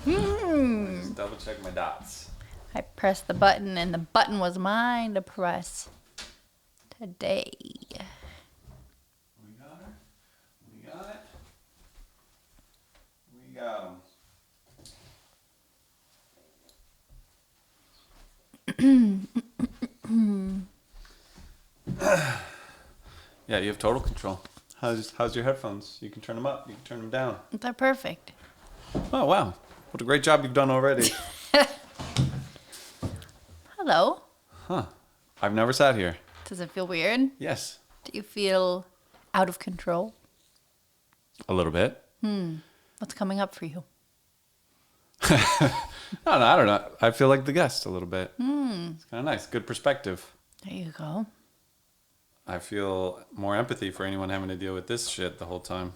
Just double check my dots. I pressed the button, and the button was mine to press today. We got her. We got it. We got them. Yeah, you have total control. How's your headphones? You can turn them up. You can turn them down. They're perfect. Oh, wow. What a great job you've done already. Hello. Huh. I've never sat here. Does it feel weird? Yes. Do you feel out of control? A little bit. What's coming up for you? No, I don't know. I feel like the guest a little bit. It's kind of nice. Good perspective. There you go. I feel more empathy for anyone having to deal with this shit the whole time.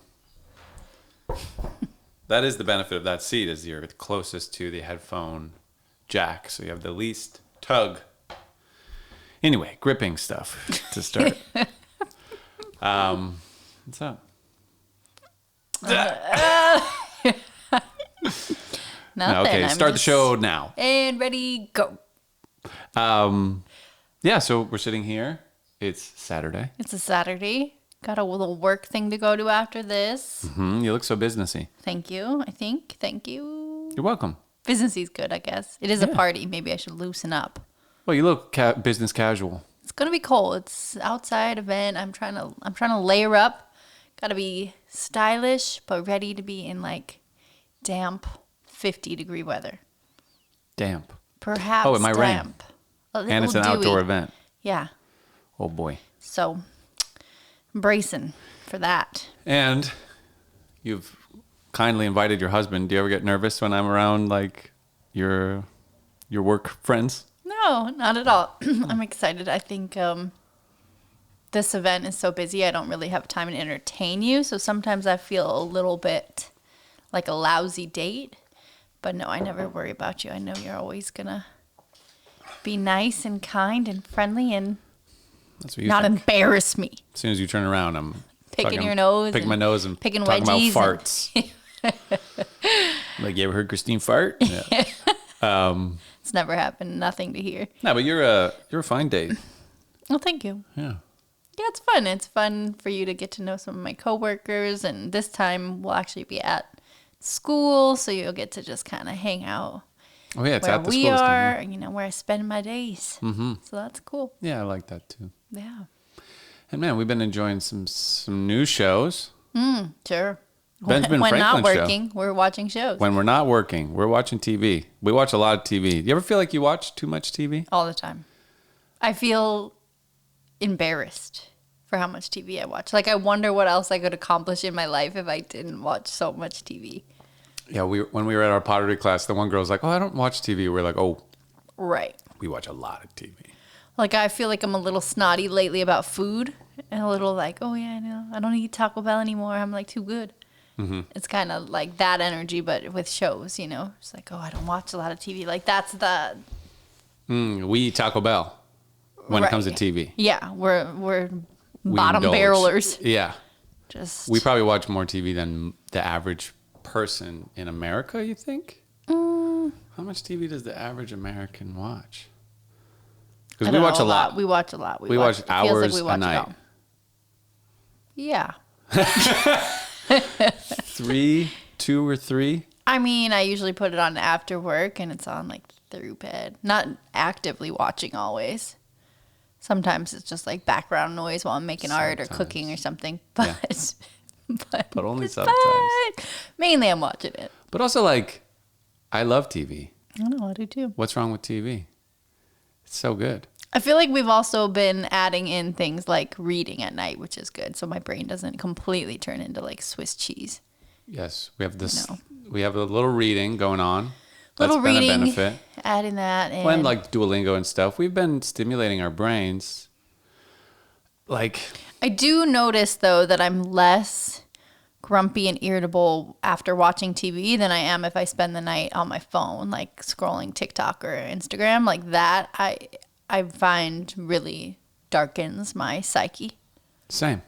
That is the benefit of that seat, is you're closest to the headphone jack, so you have the least tug. Anyway, gripping stuff to start. What's up? Nothing. Okay, I'm start the just- show now. And ready, go. Yeah, so we're sitting here. It's Saturday. It's a Saturday. Got a little work thing to go to after this. You look so businessy. Thank you, I think. Thank you. You're welcome. Businessy is good, I guess. It is a party. Maybe I should loosen up. Well, you look business casual. It's gonna be cold. It's outside event. I'm trying to layer up. Gotta be stylish, but ready to be in like damp 50-degree weather. Damp. Perhaps Oh, it might rain. damp. A And it's an little outdoor dewy. event. Yeah. Oh, boy. So, I'm bracing for that. And you've kindly invited your husband. Do you ever get nervous when I'm around, like, your work friends? No, not at all. I'm excited. I think this event is so busy, I don't really have time to entertain you. So sometimes I feel a little bit like a lousy date. But no, I never worry about you. I know you're always going to be nice and kind and friendly and That's what you not think. embarrass me. As soon as you turn around, I'm Picking your nose Picking and my nose and picking talking wedgies about farts. Like, you ever heard Christine fart? Yeah. It's never happened. Nothing to hear. No, but you're a fine date. Well, thank you. Yeah. Yeah, it's fun. It's fun for you to get to know some of my coworkers. And this time we'll actually be at school. So you'll get to just kind of hang out Oh, yeah, it's where at the we school this time, are, you know, where I spend my days. Mm-hmm. So that's cool. Yeah, I like that too. Yeah. And man, we've been enjoying some new shows. Sure. Benjamin when not Franklin show. working, we're watching shows When we're not working, we're watching TV. We watch a lot of TV. You ever feel like you watch too much TV? all the time. I feel embarrassed for how much TV I watch. Like, I wonder what else I could accomplish in my life if I didn't watch so much TV. Yeah, when we were at our pottery class, the one girl's like, "Oh, I don't watch TV." We're like, "Oh, Right. we watch a lot of TV." Like, I feel like I'm a little snotty lately about food and a little like, oh, yeah, no, I don't eat Taco Bell anymore. I'm like too good. Mm-hmm. It's kind of like that energy, but with shows, you know? It's like, oh, I don't watch a lot of TV. Like, that's the... We eat Taco Bell when it comes to Right. TV. Yeah, we're We bottom indulge. barrelers. Yeah. Just... We probably watch more TV than the average person in America, you think? How much TV does the average American watch? I Because we don't watch know, a lot. We watch a lot. We watch it feels hours we a watch it night. all. Yeah. 2 or 3. I mean, I usually put it on after work and it's on like through bed. Not actively watching always. Sometimes it's just like background noise while I'm making art or Sometimes. cooking or something. But, But only it's sometimes. fine. Mainly I'm watching it. But also, like, I love TV. I know, I do too. What's wrong with TV? It's so good. I feel like we've also been adding in things like reading at night, which is good. So my brain doesn't completely turn into like Swiss cheese. Yes, we have this. No. We have a little reading going on. That's Little been reading, a benefit. adding that. And When like Duolingo and stuff, we've been stimulating our brains. Like, I do notice, though, that I'm less grumpy and irritable after watching TV than I am if I spend the night on my phone, like scrolling TikTok or Instagram. Like that, I find really darkens my psyche. same.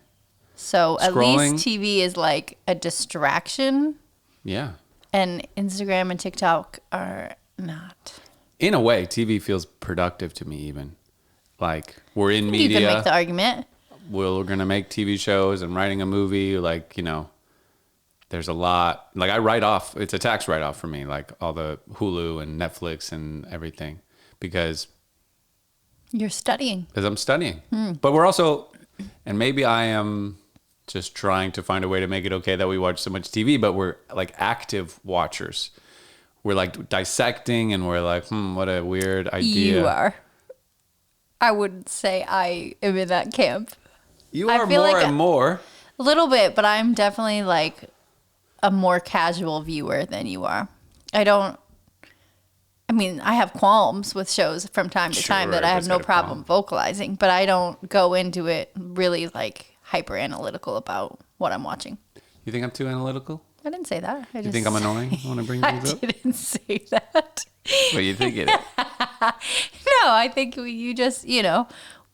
So at Scrolling- least TV is like a distraction. Yeah. And Instagram and TikTok are not. In a way, TV feels productive to me even. Like, we're in media. You can make the argument. We're going to make TV shows and writing a movie. Like, you know, there's a lot. Like, I write off. It's a tax write-off for me. Like, all the Hulu and Netflix and everything. Because You're studying. Because I'm studying. But we're also, and maybe I am just trying to find a way to make it okay that we watch so much TV, but we're like active watchers. We're like dissecting and we're like, what a weird idea. You are. I would say I am in that camp. You are more like and more. A little bit, but I'm definitely like a more casual viewer than you are. I mean, I have qualms with shows from time to time that I have no problem vocalizing, but I don't go into it really like hyper analytical about what I'm watching. You think I'm too analytical? I didn't say that. You think I'm annoying? I want to bring things up? I didn't say that. What are you thinking? No, I think you just,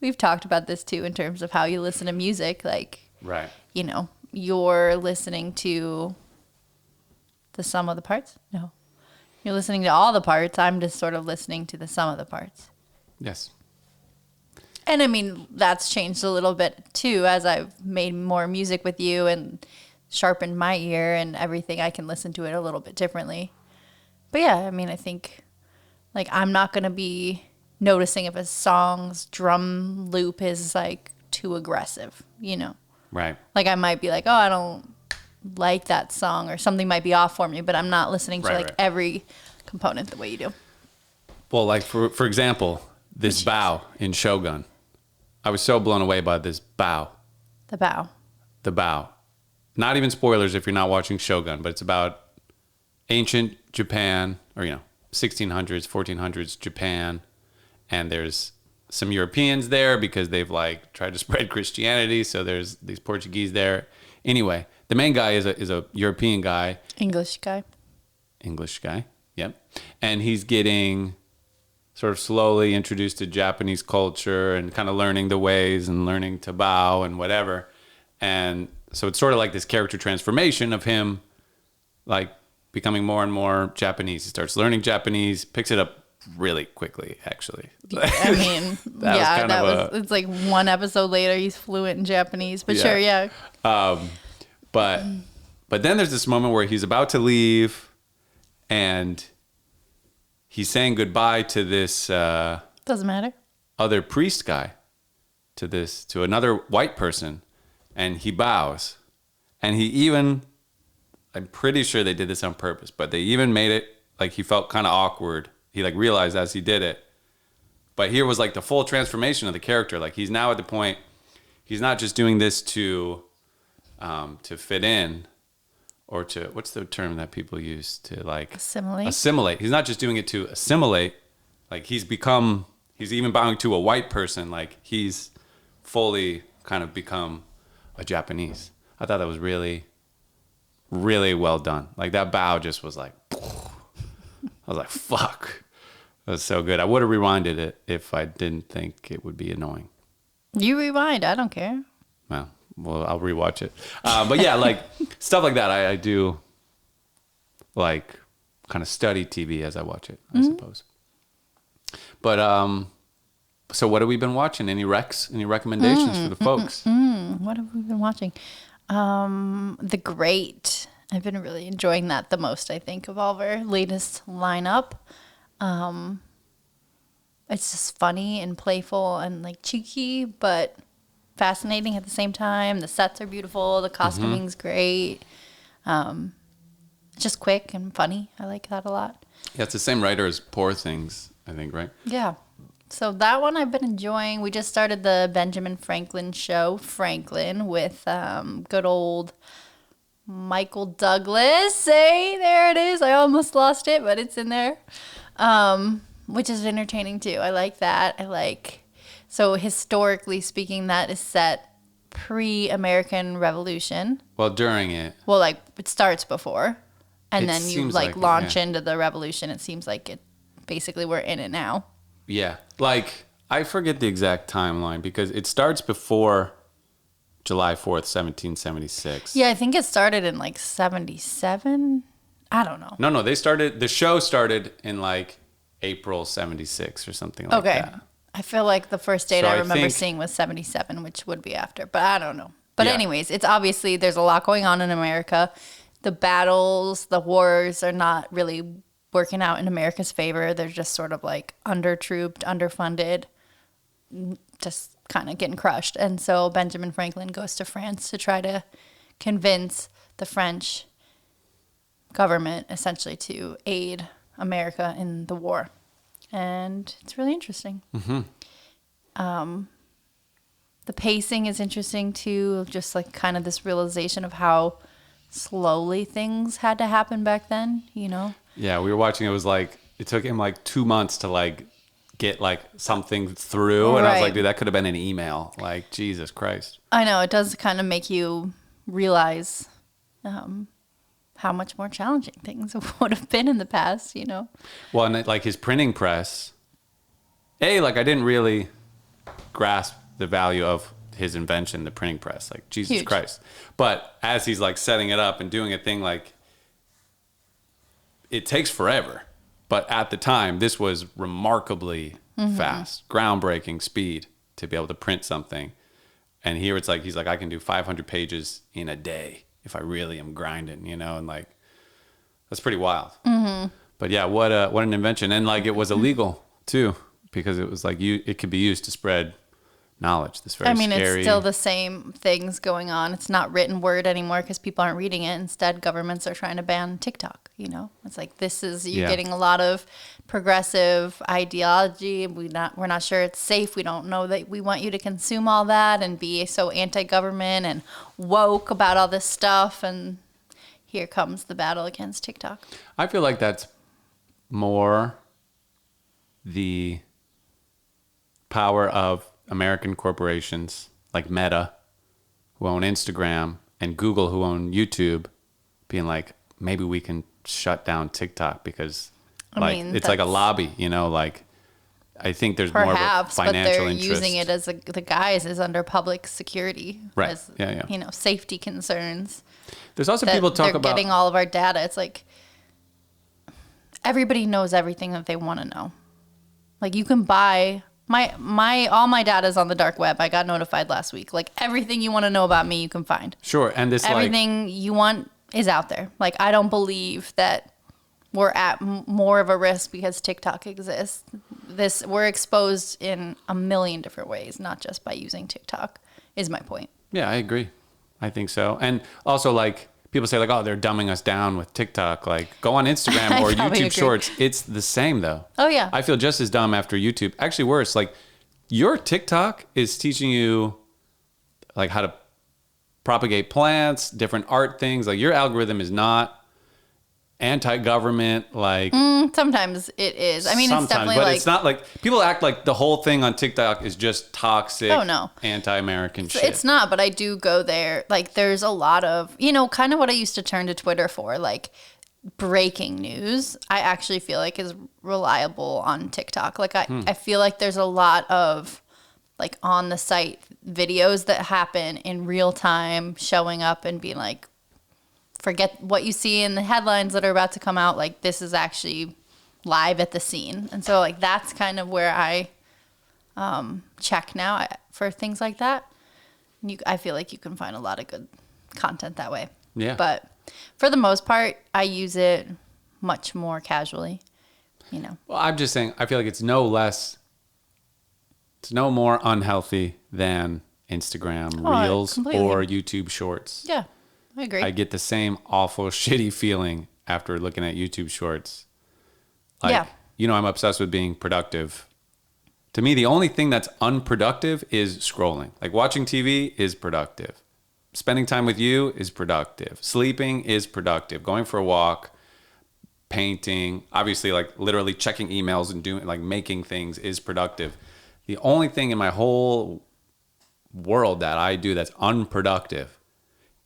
we've talked about this too in terms of how you listen to music. Like, right. You're listening to the sum of the parts? No. You're listening to all the parts. I'm just sort of listening to the sum of the parts. Yes. And I mean, that's changed a little bit too as I've made more music with you and sharpened my ear and everything. I can listen to it a little bit differently. But yeah, I mean, I think like I'm not going to be noticing if a song's drum loop is like too aggressive, Right. Like I might be like, oh, I don't like that song or something might be off for me, but I'm not listening to every component the way you do. Well, like for example, this bow in Shogun. I was so blown away by this bow. The bow. Not even spoilers if you're not watching Shogun, but it's about ancient Japan or 1600s, 1400s Japan, and there's some Europeans there because they've like tried to spread Christianity, so there's these Portuguese there. Anyway, the main guy is a European guy. English guy, yep. And he's getting sort of slowly introduced to Japanese culture and kind of learning the ways and learning to bow and whatever. And so it's sort of like this character transformation of him like becoming more and more Japanese. He starts learning Japanese, picks it up really quickly, actually. I mean, it's like one episode later, he's fluent in Japanese, but sure, yeah. But then there's this moment where he's about to leave and he's saying goodbye to this doesn't matter other priest guy, to another white person, and he bows, and he even, I'm pretty sure they did this on purpose, but they even made it like he felt kind of awkward. He like realized as he did it. But here was like the full transformation of the character. Like he's now at the point, he's not just doing this to fit in, or to, what's the term that people use, to like assimilate. He's not just doing it to assimilate. Like he's even bowing to a white person. Like he's fully kind of become a Japanese. I thought that was really, really well done. Like that bow just was like, I was like, fuck. That was so good. I would have rewinded it if I didn't think it would be annoying. You rewind. I don't care. Well, I'll rewatch it. But yeah, like stuff like that. I do like kind of study TV as I watch it, I suppose. But so what have we been watching? Any recommendations for the folks? What have we been watching? The Great. I've been really enjoying that the most, I think, of all of our latest lineup. It's just funny and playful and like cheeky, but fascinating at the same time. The sets are beautiful. The costuming's great. Just quick and funny. I like that a lot. Yeah, it's the same writer as Poor Things, I think, right? Yeah. So that one I've been enjoying. We just started the Benjamin Franklin show, Franklin, with good old Michael Douglas. Hey, there it is. I almost lost it, but it's in there. Which is entertaining too. I like that. So historically speaking, that is set pre-American Revolution. Well, during it. Well, like it starts before, and then you like launch into the revolution. It seems like it basically we're in it now. Yeah, like I forget the exact timeline because it starts before July 4th, 1776. Yeah, I think it started in like 77. I don't know. No, the show started in like April 76 or something like Okay. that. I feel like the first date So I I remember think- seeing was 77, which would be after, but I don't know. But Yeah. anyways, it's obviously there's a lot going on in America. The battles, the wars are not really working out in America's favor. They're just sort of like undertrooped, underfunded, just kind of getting crushed. And so Benjamin Franklin goes to France to try to convince the French government essentially to aid America in the war. And it's really interesting. The pacing is interesting too, just like kind of this realization of how slowly things had to happen back then, you know? Yeah, we were watching. It was like it took him like 2 months to like get like something through, and I was Right. like, dude, that could have been an email. Like, Jesus Christ. I know, it does kind of make you realize how much more challenging things would have been in the past, you know? Well, and like his printing press. Like I didn't really grasp the value of his invention, the printing press. Like, Jesus Huge. Christ. But as he's like setting it up and doing a thing, like it takes forever. But at the time, this was remarkably fast, groundbreaking speed to be able to print something. And here it's like, he's like, I can do 500 pages in a day if I really am grinding, you know? And like, that's pretty wild. But yeah, what an invention. And like, it was illegal too, because it was like, it could be used to spread knowledge. This very scary. It's still the same things going on. It's not written word anymore because people aren't reading it. Instead, governments are trying to ban TikTok, you know? It's like, you're getting a lot of progressive ideology. We're not sure it's safe. We don't know that we want you to consume all that and be so anti-government and woke about all this stuff. And here comes the battle against TikTok. I feel like that's more the power of American corporations like Meta, who own Instagram, and Google, who own YouTube, being like, maybe we can shut down TikTok because it's like a lobby, you know, like I think there's more of a Perhaps, but financial they're interest. using it as the guise is under public security. Right. As, Yeah. you know, safety concerns. There's also That people talk they're about getting all of our data. It's like everybody knows everything that they want to know. Like you can buy all my data is on the dark web. I got notified last week. Like everything you want to know about me, you can find. Sure, and this Everything you want is out there. Like I don't believe that we're at more of a risk because TikTok exists. We're exposed in a million different ways, not just by using TikTok. Is my point. Yeah, I agree. I think so. And also, like, people say, like, oh, they're dumbing us down with TikTok. Like, go on Instagram or I YouTube probably agree. Shorts. It's the same, though. Oh, yeah. I feel just as dumb after YouTube. Actually, worse. Like, your TikTok is teaching you, like, how to propagate plants, different art things. Like, your algorithm is not anti-government, like... Sometimes it is. I mean, sometimes, it's definitely but like... it's not like... People act like the whole thing on TikTok is just toxic, Oh, no. anti-American shit. It's not, but I do go there. Like, there's a lot of, you know, kind of what I used to turn to Twitter for, like breaking news. I actually feel like is reliable on TikTok. Like, I feel like there's a lot of, like, on the site videos that happen in real time, showing up and being like, forget what you see in the headlines that are about to come out. Like, this is actually live at the scene. And so, like, that's kind of where I check now for things like that. I feel like you can find a lot of good content that way. Yeah. But for the most part, I use it much more casually, you know. Well, I'm just saying, I feel like it's no more unhealthy than Instagram Oh, Reels completely. or YouTube Shorts. Yeah, I agree. I get the same awful, shitty feeling after looking at YouTube Shorts. Like, Yeah. you know, I'm obsessed with being productive. To me, the only thing that's unproductive is scrolling. Like, watching TV is productive. Spending time with you is productive. Sleeping is productive. Going for a walk, painting, obviously, like, literally checking emails and doing, like, making things is productive. The only thing in my whole world that I do that's unproductive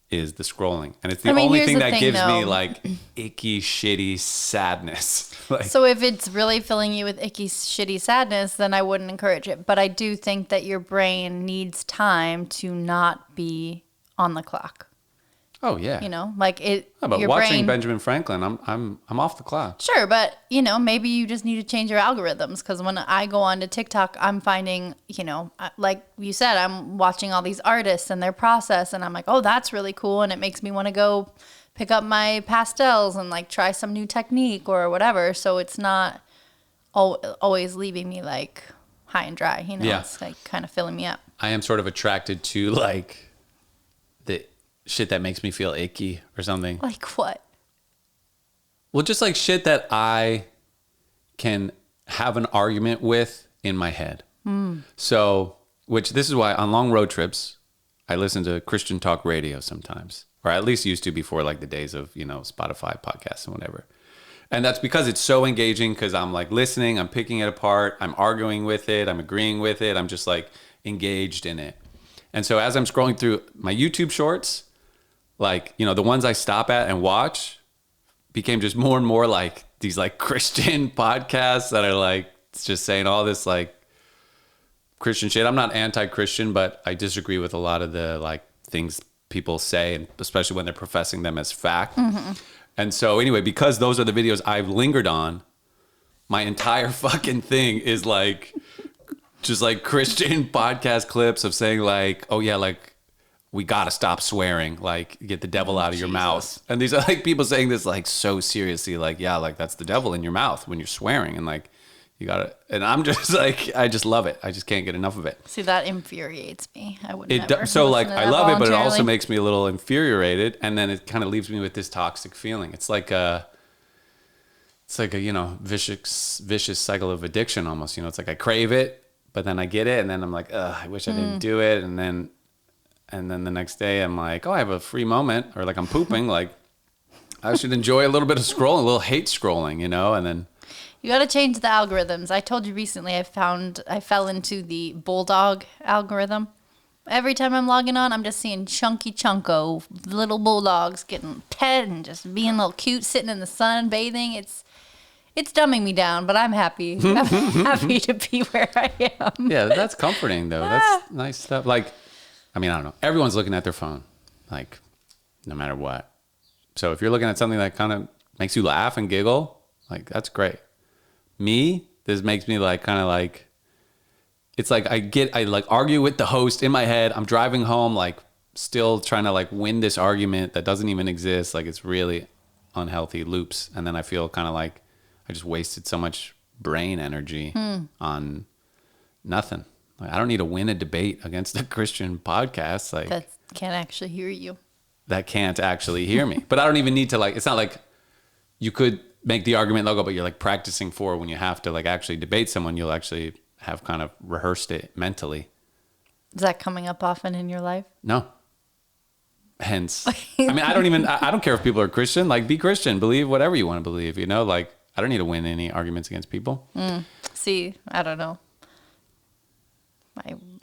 is the scrolling. And it's the only here's thing the that thing, gives me though. like icky, shitty sadness. Like, So if it's really filling you with icky, shitty sadness, then I wouldn't encourage it. But I do think that your brain needs time to not be on the clock. Oh yeah. You know, like it. But your watching brain, Benjamin Franklin, I'm off the cloud. Sure, but you know, maybe you just need to change your algorithms because when I go onto TikTok, I'm finding, you know, like you said, I'm watching all these artists and their process, and I'm like, oh, that's really cool, and it makes me want to go pick up my pastels and like try some new technique or whatever. So it's not always leaving me like high and dry. You know, Yeah. It's like kind of filling me up. I am sort of attracted to like the shit that makes me feel icky or something. Like what? Well, just like shit that I can have an argument with in my head. So, which this is why on long road trips, I listen to Christian talk radio sometimes, or at least used to before like the days of, you know, Spotify podcasts and whatever. And that's because it's so engaging because I'm like listening, I'm picking it apart, I'm arguing with it, I'm agreeing with it, I'm just like engaged in it. And so as I'm scrolling through my YouTube shorts, like, you know, the ones I stop at and watch became just more and more like these like Christian podcasts that are like just saying all this like Christian shit. I'm not anti-Christian, but I disagree with a lot of the like things people say, and especially when they're professing them as fact. And so anyway, because those are the videos I've lingered on, my entire fucking thing is like just like Christian podcast clips of saying like, oh yeah, like we gotta stop swearing, like get the devil out of your mouth. And these are like people saying this like so seriously, like, yeah, like that's the devil in your mouth when you're swearing, and like you gotta, and I'm just like, I just love it. I just can't get enough of it. See, that infuriates me. I would never. So like I love it, but it also voluntarily. makes me a little infuriated, and then it kind of leaves me with this toxic feeling. It's like a you know, vicious cycle of addiction almost. You know, it's like I crave it, but then I get it, and then I'm like, ugh, I wish I didn't do it, and then the next day I'm like, oh, I have a free moment, or like I'm pooping, like I should enjoy a little bit of scrolling, a little hate scrolling, you know, and then. You got to change the algorithms. I told you recently I fell into the bulldog algorithm. Every time I'm logging on, I'm just seeing chunky chunko little bulldogs getting pet and just being a little cute, sitting in the sun, bathing. It's dumbing me down, but I'm happy. I'm happy to be where I am. Yeah, that's comforting though. That's nice stuff. Like, I mean, I don't know. Everyone's looking at their phone, like, no matter what. So if you're looking at something that kind of makes you laugh and giggle, like, that's great. Me, this makes me like kind of like, it's like I like argue with the host in my head. I'm driving home, like still trying to like win this argument that doesn't even exist. Like it's really unhealthy loops. And then I feel kind of like I just wasted so much brain energy on nothing. Like I don't need to win a debate against a Christian podcast. Like That can't actually hear you. that can't actually hear me. But I don't even need to like, it's not like you could make the argument logo, but you're like practicing for when you have to like actually debate someone, you'll actually have kind of rehearsed it mentally. Is that coming up often in your life? No. Hence, I mean, I don't care if people are Christian, like be Christian, believe whatever you want to believe, you know, like I don't need to win any arguments against people. See, I don't know.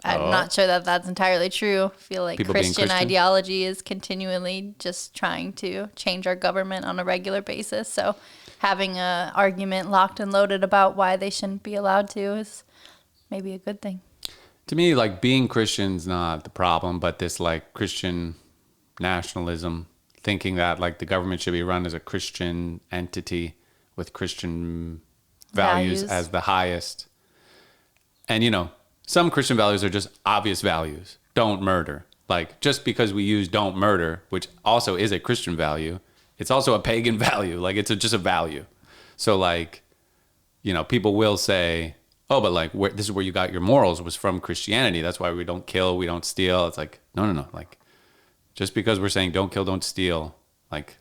I'm not sure that that's entirely true. I feel like People being Christian Christian? ideology is continually just trying to change our government on a regular basis. So having an argument locked and loaded about why they shouldn't be allowed to is maybe a good thing. To me, like being Christian's not the problem, but this like Christian nationalism, thinking that like the government should be run as a Christian entity with Christian values as the highest. And you know, some Christian values are just obvious values. Don't murder. Like just because we use don't murder, which also is a Christian value, it's also a pagan value. Like it's just a value. So like, you know, people will say, oh, but like this is where you got your morals was from Christianity. That's why we don't kill, we don't steal. It's like, no. Like just because we're saying don't kill, don't steal, like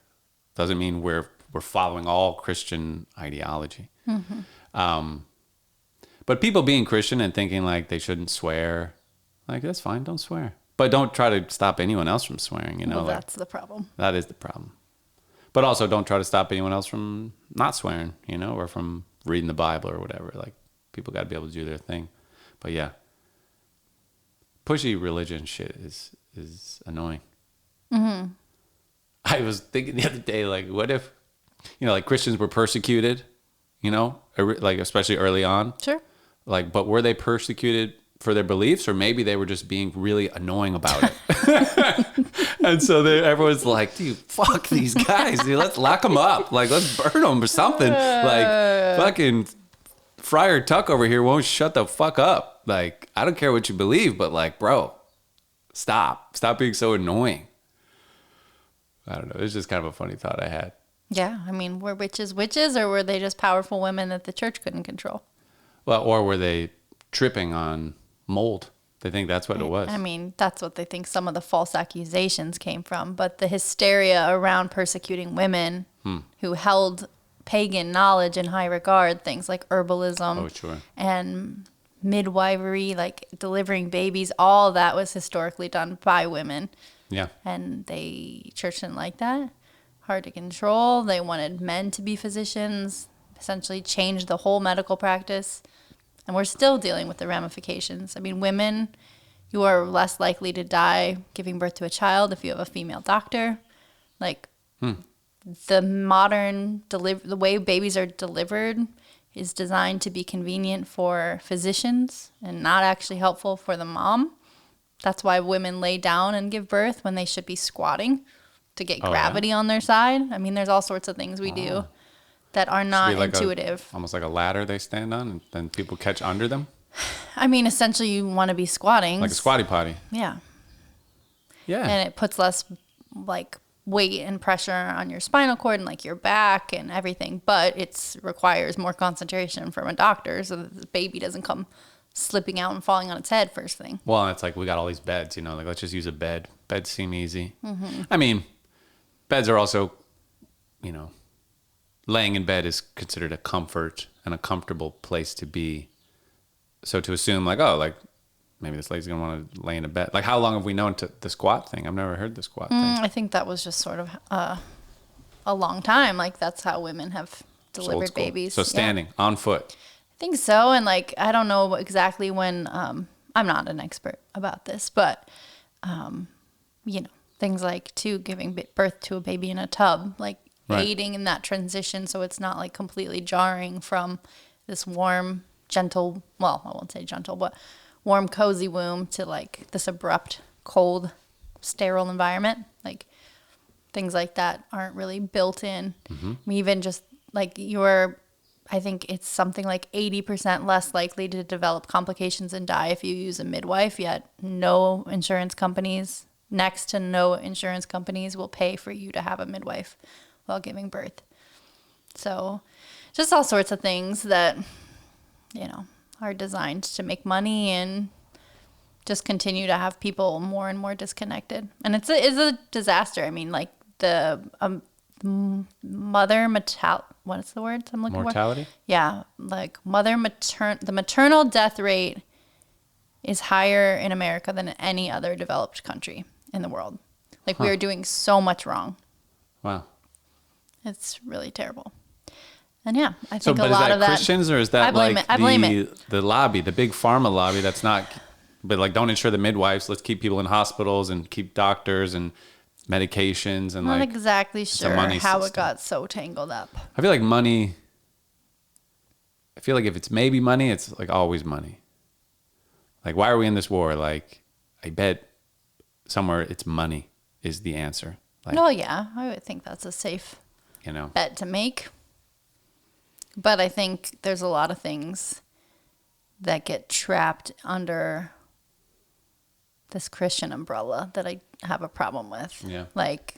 doesn't mean we're following all Christian ideology. But people being Christian and thinking like they shouldn't swear, like that's fine, don't swear. But don't try to stop anyone else from swearing, you know. Well, like, that's the problem. that is the problem. But also don't try to stop anyone else from not swearing, you know, or from reading the Bible or whatever. Like people got to be able to do their thing. But yeah, pushy religion shit is annoying. I was thinking the other day, like, what if, you know, like Christians were persecuted, you know, like especially early on. Sure. Like, but were they persecuted for their beliefs, or maybe they were just being really annoying about it? And so everyone's like, dude, fuck these guys, dude. Let's lock them up. Like, let's burn them or something. Like, fucking Friar Tuck over here won't shut the fuck up. Like, I don't care what you believe, but like, bro, stop being so annoying. I don't know. It's just kind of a funny thought I had. Yeah, I mean, were witches witches, or were they just powerful women that the church couldn't control? Well, or were they tripping on mold? They think that's what it was. I mean, that's what they think some of the false accusations came from. But the hysteria around persecuting women who held pagan knowledge in high regard, things like herbalism and midwifery, like delivering babies, all that was historically done by women. Yeah. And church didn't like that. Hard to control. They wanted men to be physicians, essentially changed the whole medical practice. And we're still dealing with the ramifications. I mean, women, you are less likely to die giving birth to a child if you have a female doctor. Like, the modern the way babies are delivered is designed to be convenient for physicians and not actually helpful for the mom. That's why women lay down and give birth when they should be squatting to get gravity on their side. I mean, there's all sorts of things we do that are not like intuitive. Almost like a ladder they stand on, and then people catch under them. I mean, essentially, you want to be squatting. Like a squatty potty. Yeah. Yeah. And it puts less, like, weight and pressure on your spinal cord and, like, your back and everything. But it requires more concentration from a doctor so that the baby doesn't come slipping out and falling on its head first thing. Well, it's like we got all these beds, like, let's just use a bed. Beds seem easy. Mm-hmm. I mean, beds are also, laying in bed is considered a comfort and a comfortable place to be. So to assume like, oh, like maybe this lady's going to want to lay in a bed. Like how long have we known the squat thing? I've never heard the squat thing. I think that was just sort of a long time. Like that's how women have delivered babies. So standing on foot. I think so. And like, I don't know exactly when, I'm not an expert about this, but, things like giving birth to a baby in a tub, like aiding in that transition. So it's not like completely jarring from this warm, gentle, well, I won't say gentle, but warm, cozy womb to like this abrupt, cold, sterile environment. Like things like that aren't really built in. Mm-hmm. I mean, even just like I think it's something like 80% less likely to develop complications and die if you use a midwife, yet next to no insurance companies will pay for you to have a midwife while giving birth. So just all sorts of things that, are designed to make money and just continue to have people more and more disconnected. And it's a disaster. I mean, like the what's the word I'm looking Mortality? for? Yeah, like the maternal death rate is higher in America than in any other developed country in the world. Like we are doing so much wrong. Wow. It's really terrible. And yeah, I think a lot of that. But is that Christians or is that I blame it. The lobby, the big pharma lobby that's not, but like don't insure the midwives. Let's keep people in hospitals and keep doctors and medications and I'm not like. exactly sure how it got so tangled up. I feel like if it's maybe money, it's like always money. Like, why are we in this war? Like, I bet somewhere it's money is the answer. Like, oh, yeah. I would think that's a safe bet to make. But I think there's a lot of things that get trapped under this Christian umbrella that I have a problem with. Yeah. Like,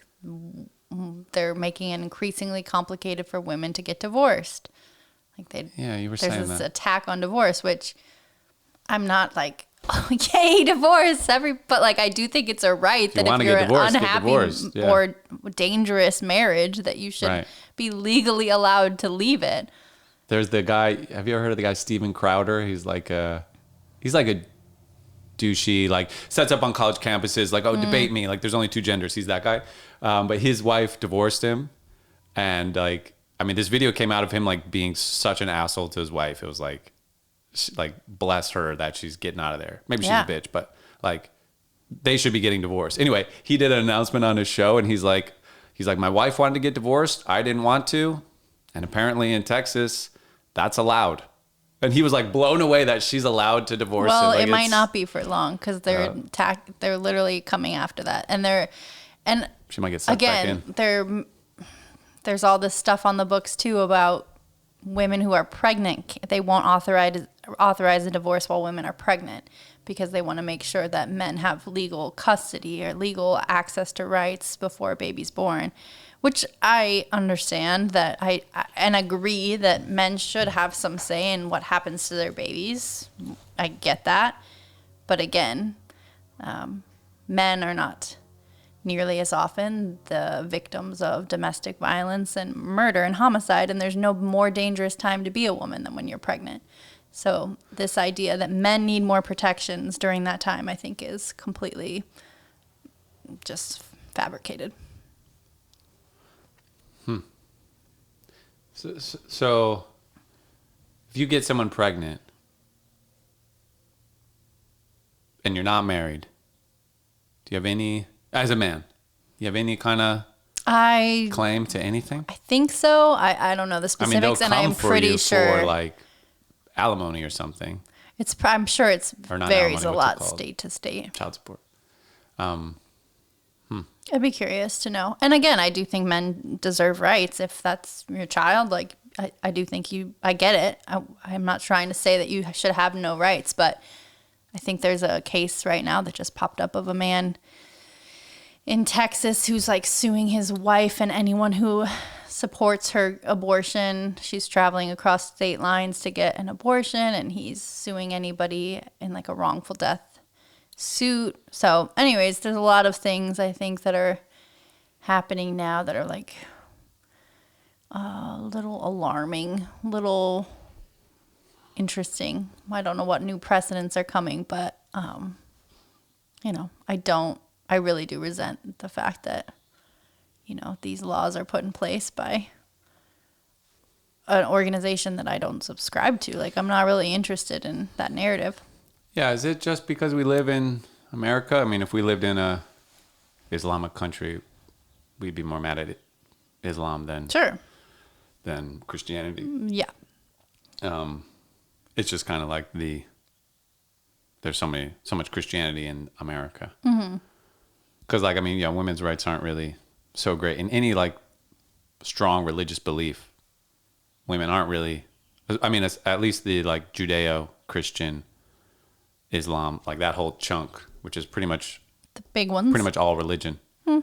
they're making it increasingly complicated for women to get divorced. Like you were saying that. There's this attack on divorce, which I'm not like, oh, yay, divorce. But like, I do think it's a right that if you're an unhappy or dangerous marriage, that you should be legally allowed to leave it. There's the guy. Have you ever heard of the guy Steven Crowder? He's like a douchey, like sets up on college campuses, like, debate me. Like, there's only two genders. He's that guy. But his wife divorced him, and like, I mean, this video came out of him like being such an asshole to his wife. It was like bless her that she's getting out of there. Maybe she's a bitch, but like they should be getting divorced. Anyway, he did an announcement on his show and he's like, my wife wanted to get divorced. I didn't want to. And apparently in Texas, that's allowed. And he was like blown away that she's allowed to divorce him. Well, like, it might not be for long because they're literally coming after that. And And She might get sucked back again, in. there's all this stuff on the books too about women who are pregnant. They won't authorize a divorce while women are pregnant because they want to make sure that men have legal custody or legal access to rights before a baby's born, which I understand that and agree that men should have some say in what happens to their babies. I get that. But again, men are not nearly as often the victims of domestic violence and murder and homicide, and there's no more dangerous time to be a woman than when you're pregnant. So this idea that men need more protections during that time, I think, is completely just fabricated. So if you get someone pregnant and you're not married, do you have any, as a man, you have any kind of claim to anything? I think so. I don't know the specifics, and I'm pretty sure for like alimony or something. I'm sure it varies alimony, a what's lot it called? state to state. Child support. I'd be curious to know. And again, I do think men deserve rights if that's your child. Like, I do think I get it. I'm not trying to say that you should have no rights, but I think there's a case right now that just popped up of a man in Texas who's like suing his wife and anyone who supports her abortion. She's traveling across state lines to get an abortion, and he's suing anybody in like a wrongful death suit. So anyways, there's a lot of things I think that are happening now that are like a little alarming, little interesting. I don't know what new precedents are coming, but I really do resent the fact that these laws are put in place by an organization that I don't subscribe to. Like, I'm not really interested in that narrative. Yeah, is it just because we live in America? I mean, if we lived in a Islamic country, we'd be more mad at Islam than Christianity. Yeah. It's just kind of like there's so much Christianity in America. Because women's rights aren't really so great in any like strong religious belief. Women aren't really. I mean, it's at least the like Judeo-Christian Islam, like that whole chunk, which is pretty much the big ones, pretty much all religion. I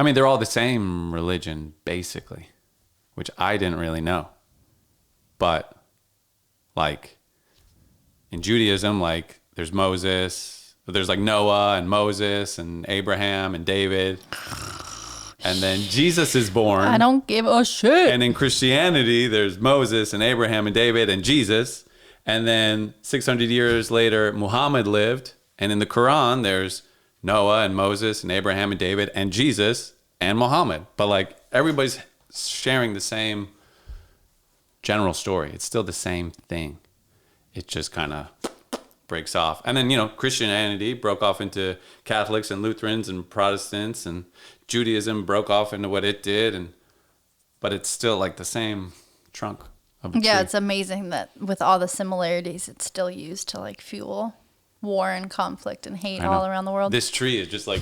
mean, they're all the same religion basically, which I didn't really know. But like in Judaism, like there's like Noah and Moses and Abraham and David. And then Jesus is born. I don't give a shit. And in Christianity, there's Moses and Abraham and David and Jesus. And then 600 years later, Muhammad lived. And in the Quran, there's Noah and Moses and Abraham and David and Jesus and Muhammad. But like everybody's sharing the same general story. It's still the same thing. It just kind of breaks off. And then, Christianity broke off into Catholics and Lutherans and Protestants, and Judaism broke off into what it did. But it's still like the same trunk. Yeah, it's amazing that with all the similarities, it's still used to like fuel war and conflict and hate all around the world. This tree is just like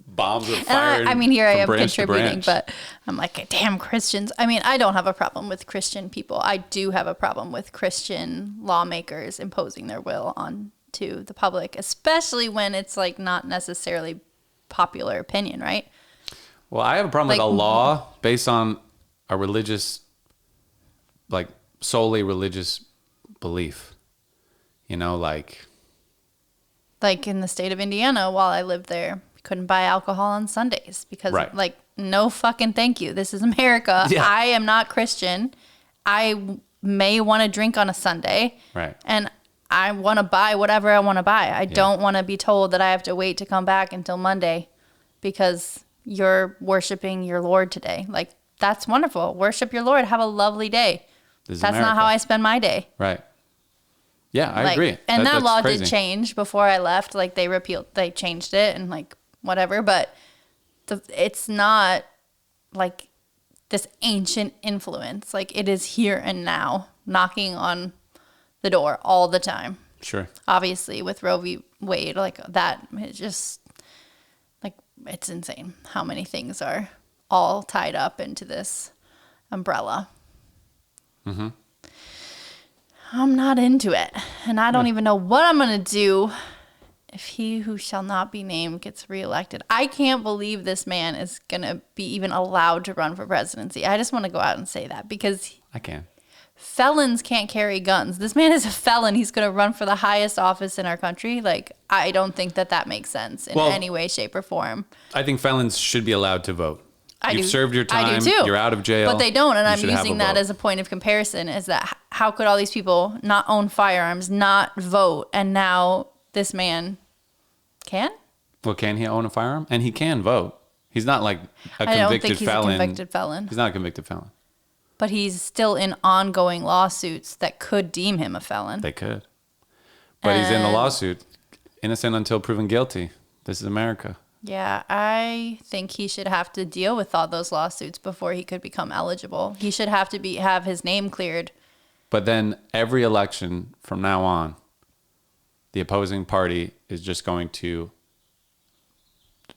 bombs of fire. Here I am contributing, but I'm like, damn Christians. I mean, I don't have a problem with Christian people. I do have a problem with Christian lawmakers imposing their will onto the public, especially when it's like not necessarily popular opinion, right? Well, I have a problem with a law based on a religious, like solely religious belief, like in the state of Indiana, while I lived there, couldn't buy alcohol on Sundays because like, no fucking thank you. This is America. Yeah. I am not Christian. I may want to drink on a Sunday. Right. And I want to buy whatever I want to buy. I don't want to be told that I have to wait to come back until Monday because you're worshiping your Lord today. Like, that's wonderful. Worship your Lord. Have a lovely day. That's not how I spend my day. Right. Yeah, I agree. And that law did change before I left. Like, they changed it and like whatever. But it's not like this ancient influence. Like, it is here and now, knocking on the door all the time. Sure. Obviously, with Roe v. Wade, like that, it just like it's insane how many things are all tied up into this umbrella. Mm-hmm. I'm not into it. And I don't even know what I'm going to do if he who shall not be named gets reelected. I can't believe this man is going to be even allowed to run for presidency. I just want to go out and say that because I can. Felons can't carry guns. This man is a felon. He's going to run for the highest office in our country. Like, I don't think that makes sense in any way, shape, or form. I think felons should be allowed to vote. You've served your time. I do too. You're out of jail. But they don't, and I'm using that as a point of comparison, is that how could all these people not own firearms, not vote, and now this man can? Well, can he own a firearm? And he can vote. He's not like a convicted felon. I don't think he's a convicted felon. He's not a convicted felon. But he's still in ongoing lawsuits that could deem him a felon. They could. But he's in the lawsuit. Innocent until proven guilty. This is America. Yeah, I think he should have to deal with all those lawsuits before he could become eligible. He should have to have his name cleared. But then every election from now on, the opposing party is just going to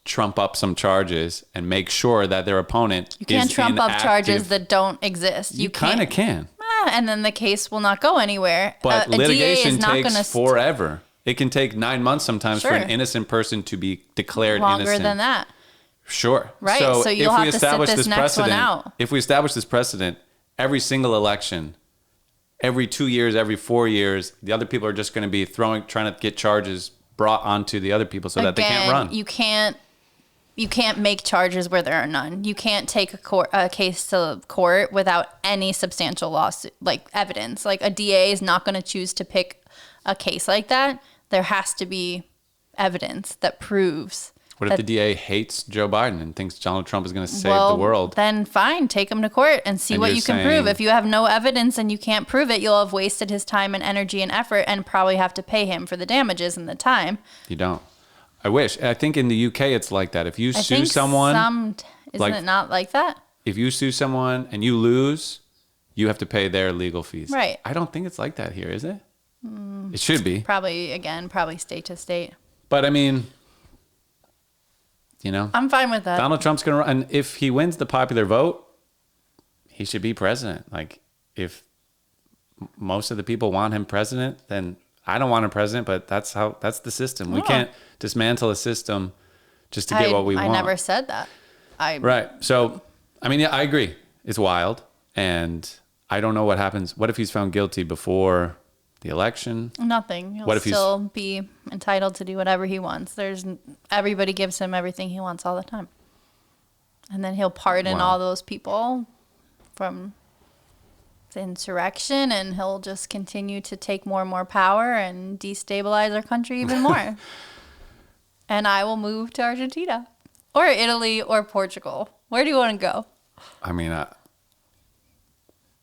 trump up some charges and make sure that their opponent You can't is trump up inactive. charges that don't exist. You kind of can. And then the case will not go anywhere. But a DA litigation is not takes gonna forever. It can take 9 months sometimes for an innocent person to be declared longer innocent. than that. Sure. Right. So you'll have to sit this next one out. If we establish this precedent, every single election, every 2 years, every 4 years, the other people are just going to be trying to get charges brought onto the other people so that they can't run. You can't make charges where there are none. You can't take a case to court without any substantial lawsuit, like evidence. Like a DA is not going to choose to pick a case like that. There has to be evidence that proves. What if the DA hates Joe Biden and thinks Donald Trump is going to save the world? Then fine, take him to court and see what you can prove. If you have no evidence and you can't prove it, you'll have wasted his time and energy and effort and probably have to pay him for the damages and the time. You don't. I wish. I think in the UK it's like that. If you sue someone... Isn't it not like that? If you sue someone and you lose, you have to pay their legal fees. Right. I don't think it's like that here, is it? It should be. Probably state to state. But I mean... You know, I'm fine with that. Donald Trump's going to run. And if he wins the popular vote, he should be president. Like, if most of the people want him president, then I don't want him president, but that's the system. We can't dismantle a system just to get what we want. I never said that. Right. So, I mean, yeah, I agree. It's wild. And I don't know what happens. What if he's found guilty before the election? Nothing. He'll still be entitled to do whatever he wants. Everybody gives him everything he wants all the time. And then he'll pardon all those people from the insurrection, and he'll just continue to take more and more power and destabilize our country even more. And I will move to Argentina or Italy or Portugal. Where do you want to go? I mean,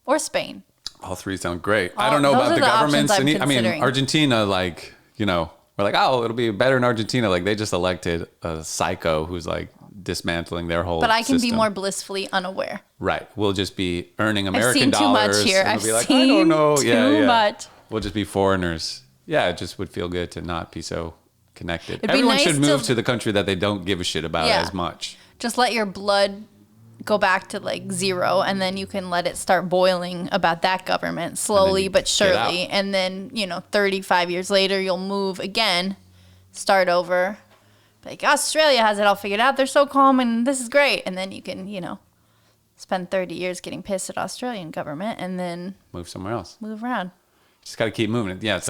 or Spain. All three sound great. I don't know about the governments. I mean, Argentina, like, you know, we're like, oh, it'll be better in Argentina. Like, they just elected a psycho who's like dismantling their whole But I can system. be more blissfully unaware. Right. We'll just be earning American I've seen dollars. Too much here. And I've we'll be like, seen I don't know. too much. We'll just be foreigners. Yeah, it just would feel good to not be so connected. It'd Everyone be nice should move to the country that they don't give a shit about as much. Just let your blood go back to like zero, and then you can let it start boiling about that government slowly but surely. And then, 35 years later, you'll move again, start over. Like, Australia has it all figured out. They're so calm and this is great. And then you can, spend 30 years getting pissed at Australian government and then move somewhere else. Move around. Just got to keep moving. Yeah, it's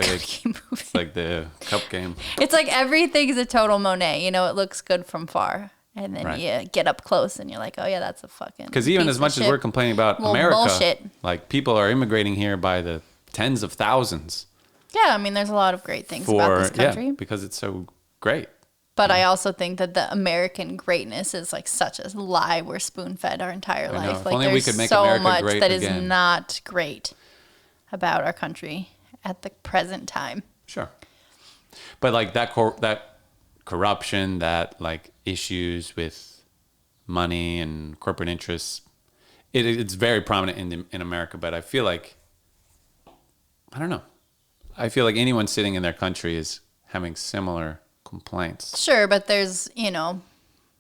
like the cup game. It's like everything is a total Monet. It looks good from far. And then you get up close and you're like, oh, yeah, that's a fucking Because even as much as we're complaining about America, bullshit. Like, people are immigrating here by the tens of thousands. Yeah, I mean, there's a lot of great things about this country. Yeah, because it's so great. But I also think that the American greatness is like such a lie we're spoon-fed our entire life. Like, only we could make so America much great that again. is not great about our country at the present time. Sure. But like that corruption, that like issues with money and corporate interests, it's very prominent in America. But I feel like, I don't know. I feel like anyone sitting in their country is having similar complaints. Sure, but there's,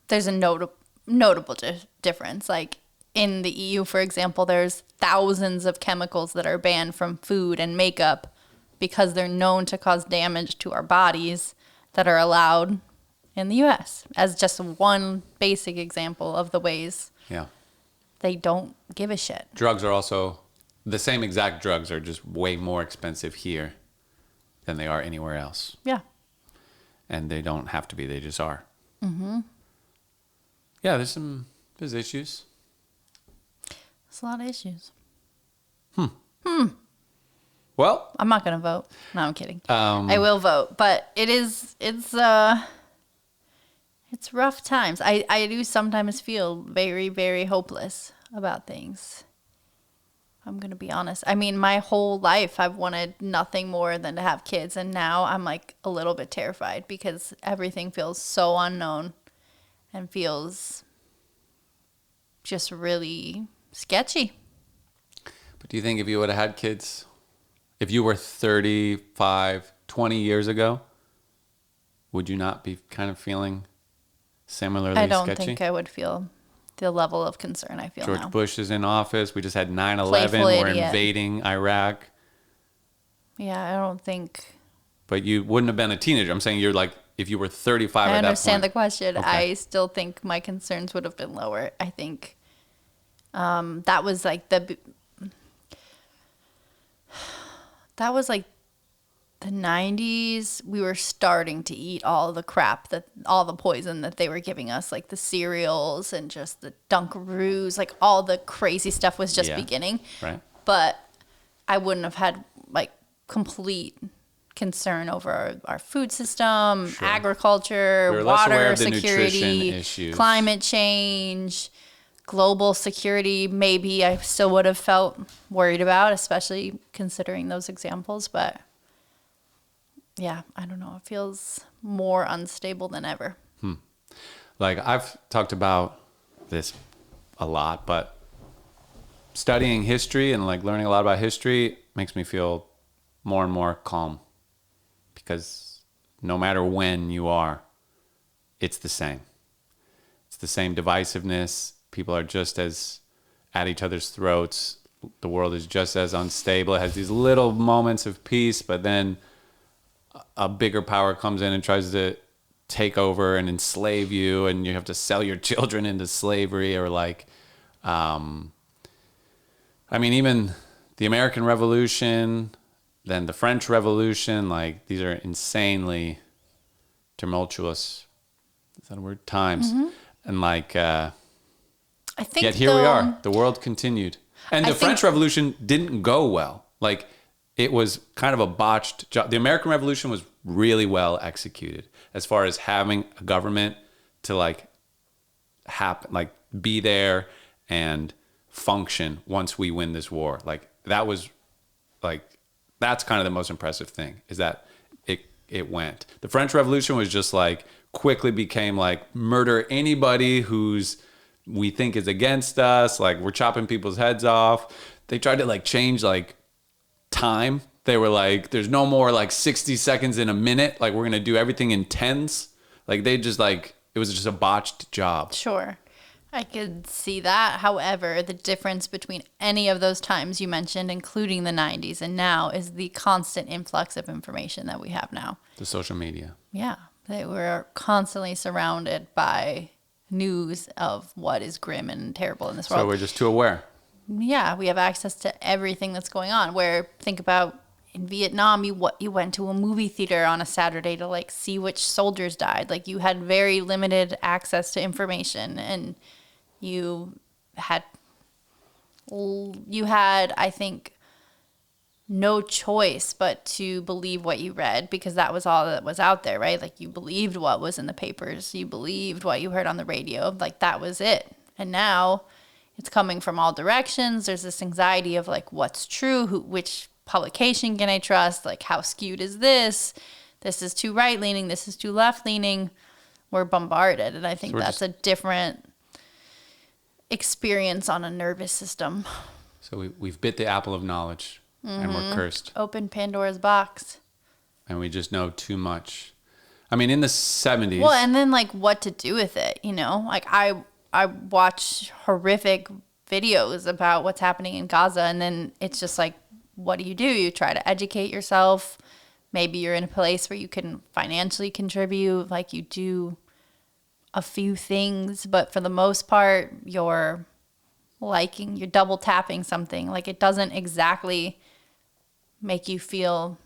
there's a notable difference. Like in the EU, for example, there's thousands of chemicals that are banned from food and makeup because they're known to cause damage to our bodies that are allowed in the US, as just one basic example of the ways they don't give a shit. Drugs are also, the same exact drugs are just way more expensive here than they are anywhere else. Yeah. And they don't have to be, they just are. Mm-hmm. Yeah, there's issues. There's a lot of issues. Well, I'm not going to vote. No, I'm kidding. I will vote, but it's rough times. I do sometimes feel very, very hopeless about things. I'm going to be honest. I mean, my whole life I've wanted nothing more than to have kids, and now I'm like a little bit terrified because everything feels so unknown and feels just really sketchy. But do you think if you would have had kids, if you were 35, 20 years ago, would you not be kind of feeling similarly sketchy? I don't think I would feel the level of concern I feel now. George Bush is in office. We just had 9/11. We're invading Iraq. Yeah, I don't think. But you wouldn't have been a teenager. I'm saying you're like, if you were 35 at that point. I understand the question. Okay. I still think my concerns would have been lower. I think that was like the 90s. We were starting to eat all the crap, all the poison that they were giving us, like the cereals and just the Dunkaroos, like all the crazy stuff was just beginning. Right. But I wouldn't have had like complete concern over our food system, agriculture, water security, climate change, global security. Maybe I still would have felt worried about, especially considering those examples. But yeah, I don't know. It feels more unstable than ever. Like I've talked about this a lot, but studying history and like learning a lot about history makes me feel more and more calm, because no matter when you are, it's the same. It's the same divisiveness. People are just as at each other's throats. The world is just as unstable. It has these little moments of peace, but then a bigger power comes in and tries to take over and enslave you, and you have to sell your children into slavery. Or like, I mean, even the American Revolution, then the French Revolution, like these are insanely tumultuous, is that a word? Times. Mm-hmm. And like, I think yet here we are. The world continued. And the French Revolution didn't go well. Like, it was kind of a botched job. The American Revolution was really well executed as far as having a government to like happen, like be there and function once we win this war. Like that was like, that's kind of the most impressive thing, is that it went. The French Revolution was just like quickly became like murder anybody we think is against us. Like we're chopping people's heads off. They tried to like change like time. They were like, there's no more like 60 seconds in a minute. Like we're going to do everything in tens. Like they just like, it was just a botched job. Sure. I could see that. However, the difference between any of those times you mentioned, including the 90s and now, is the constant influx of information that we have now. The social media. Yeah. We're constantly surrounded by news of what is grim and terrible in this world. So we're just too aware. Yeah, we have access to everything that's going on. Where, think about in Vietnam, you went to a movie theater on a Saturday to like see which soldiers died. Like you had very limited access to information, and you had I think no choice but to believe what you read, because that was all that was out there, right? Like you believed what was in the papers, you believed what you heard on the radio, like that was it. And now it's coming from all directions. There's this anxiety of like, what's true? Which publication can I trust? Like, how skewed is this? This is too right leaning. This is too left leaning. We're bombarded, and I think that's a different experience on a nervous system. So we've bit the apple of knowledge, and we're cursed. Open Pandora's box. And we just know too much. I mean, in the 70s. Well, and then like what to do with it, you know? Like I watch horrific videos about what's happening in Gaza, and then it's just like, what do? You try to educate yourself. Maybe you're in a place where you can financially contribute, like you do a few things, but for the most part, you're double tapping something. Like it doesn't exactly make you feel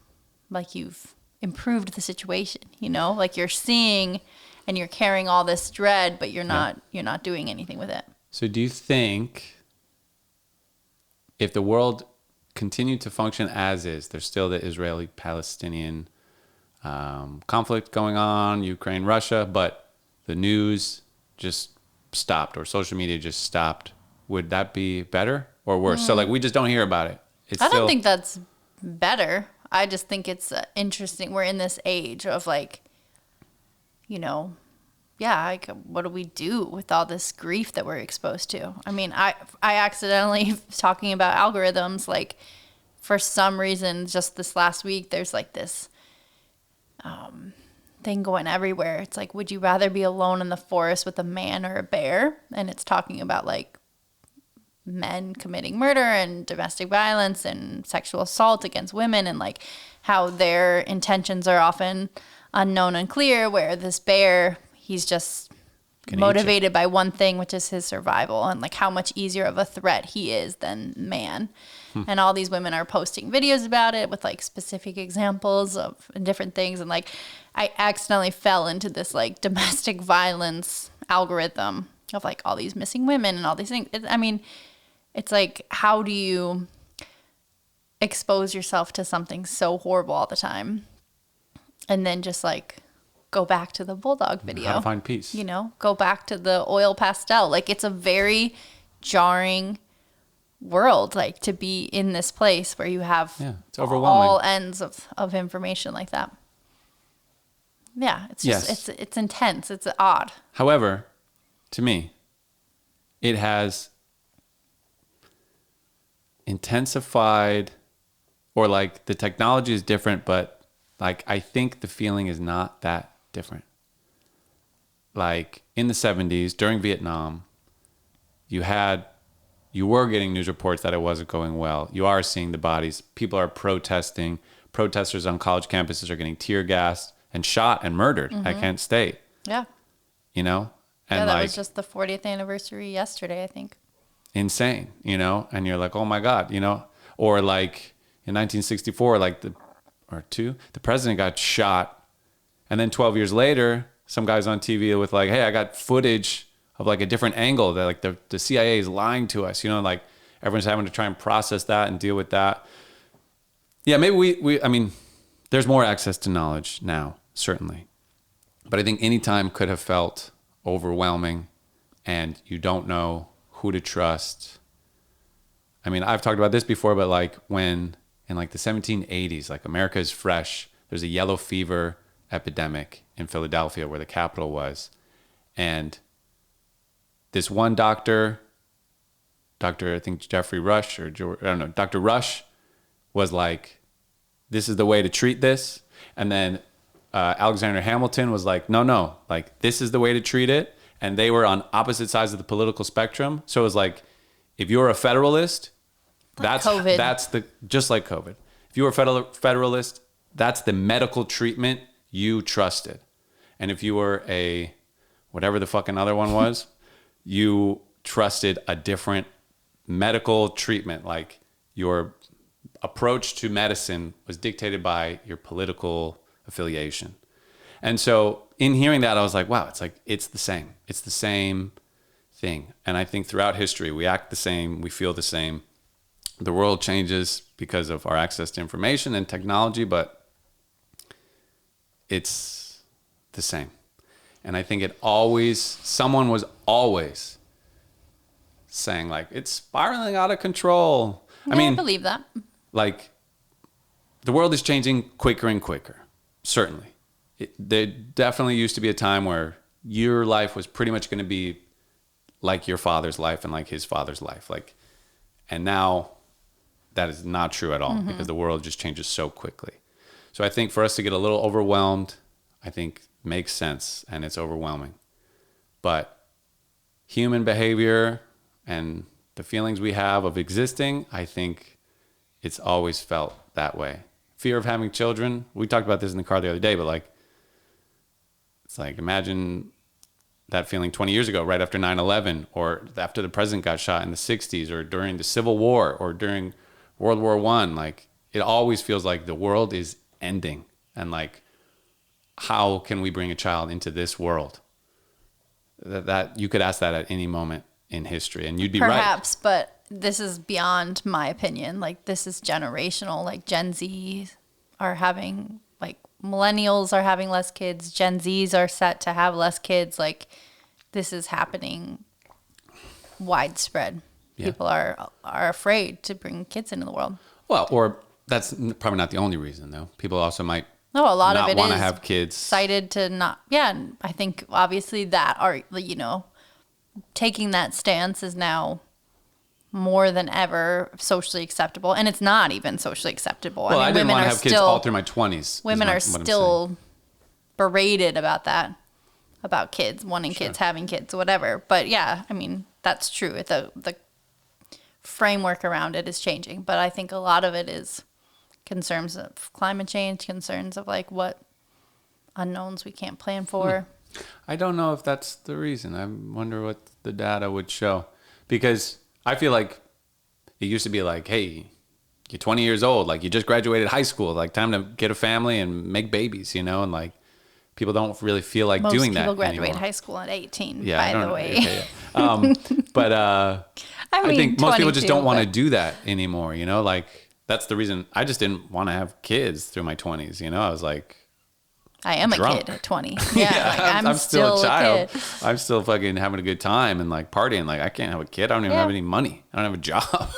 like you've improved the situation, you know? Like you're seeing and you're carrying all this dread, but you're not doing anything with it. So do you think if the world continued to function as is, there's still the Israeli-Palestinian conflict going on, Ukraine, Russia, but the news just stopped or social media just stopped, would that be better or worse? So like we just don't hear about it. I don't think that's better. I just think it's interesting. We're in this age of like, you know, like what do we do with all this grief that we're exposed to? I mean, I accidentally talking about algorithms, like for some reason, just this last week, there's like this thing going everywhere. It's like, would you rather be alone in the forest with a man or a bear? And it's talking about like men committing murder and domestic violence and sexual assault against women, and like how their intentions are often unknown and clear, where this bear, he's just motivated by one thing, which is his survival, and like how much easier of a threat he is than man. And all these women are posting videos about it with like specific examples of different things. And like I accidentally fell into this like domestic violence algorithm of like all these missing women and all these things. I mean, it's like, how do you expose yourself to something so horrible all the time and then just like go back to the bulldog video? How to find peace. You know, go back to the oil pastel. Like it's a very jarring world, like to be in this place where you have it's overwhelming. all ends of information like that. Yeah, it's just it's intense. It's odd. However, to me, it has intensified, or like the technology is different, but like I think the feeling is not that different. Like in the 70s during Vietnam, you were getting news reports that it wasn't going well. You are seeing the bodies. People are protesting. Protesters on college campuses are getting tear gassed and shot and murdered at Kent State. Yeah. You know? And that like, was just the 40th anniversary yesterday, I think. Insane, you know? And you're like, oh my God, you know? Or like in 1964, like the president got shot. And then 12 years later, some guy's on TV with like, hey, I got footage of like a different angle that like the CIA is lying to us, you know, like everyone's having to try and process that and deal with that. Yeah, maybe I mean, there's more access to knowledge now, certainly. But I think any time could have felt overwhelming and you don't know who to trust. I mean, I've talked about this before, but like when in like the 1780s, like America is fresh, there's a yellow fever epidemic in Philadelphia where the capital was. And this one doctor, I think Jeffrey Rush or I don't know, Dr. Rush was like, this is the way to treat this. And then Alexander Hamilton was like, no, like this is the way to treat it. And they were on opposite sides of the political spectrum. So it was like, if you're a Federalist, that's just like COVID. If you were a Federalist, that's the medical treatment you trusted. And if you were a, whatever the fucking other one was, you trusted a different medical treatment. Like your approach to medicine was dictated by your political affiliation. And so in hearing that, I was like, wow, it's the same. It's the same thing. And I think throughout history, we act the same, we feel the same. The world changes because of our access to information and technology, but it's the same. And I think someone was always saying like, it's spiraling out of control. Yeah, I believe that. Like the world is changing quicker and quicker. Certainly. There definitely used to be a time where your life was pretty much going to be like your father's life and like his father's life. Like, and now that is not true at all because the world just changes so quickly. So I think for us to get a little overwhelmed, I think makes sense and it's overwhelming. But human behavior and the feelings we have of existing, I think it's always felt that way. Fear of having children. We talked about this in the car the other day, but like, it's like, imagine that feeling 20 years ago, right after 9/11, or after the president got shot in the 60s, or during the Civil War, or during World War I. Like, it always feels like the world is ending. And like, how can we bring a child into this world? That you could ask that at any moment in history, and you'd be right. Perhaps, but this is beyond my opinion. Like, this is generational. Like, Gen Z are having, like, millennials are having less kids. Gen Zs are set to have less kids. Like, this is happening widespread. Yeah. People are afraid to bring kids into the world. Well, or that's probably not the only reason, though. People also might No, a lot of not it want to is have kids. cited to not. Yeah, and I think obviously that are, you know, taking that stance is now more than ever socially acceptable, and it's not even socially acceptable. Well, I didn't women want to are have kids still- all through my 20s. Women are still berated about that, about kids wanting kids, having kids, whatever. But yeah, I mean, that's true. The framework around it is changing, but I think a lot of it is concerns of climate change, concerns of like what unknowns we can't plan for. I don't know if that's the reason. I wonder what the data would show. Because I feel like it used to be like, hey, you're 20 years old, like you just graduated high school, like time to get a family and make babies, you know, and like people don't really feel like Most doing that people graduate anymore. high school at 18, Yeah, I by don't the way. Okay, yeah. But I mean, think most people just 22, don't want to but- do that anymore, you know, like that's the reason I just didn't want to have kids through my 20s, you know. I was like, I am drunk. a kid at 20. Yeah, like, I'm still a child. kid. I'm still fucking having a good time and like partying. Like I can't have a kid. I don't even Yeah. have any money. I don't have a job.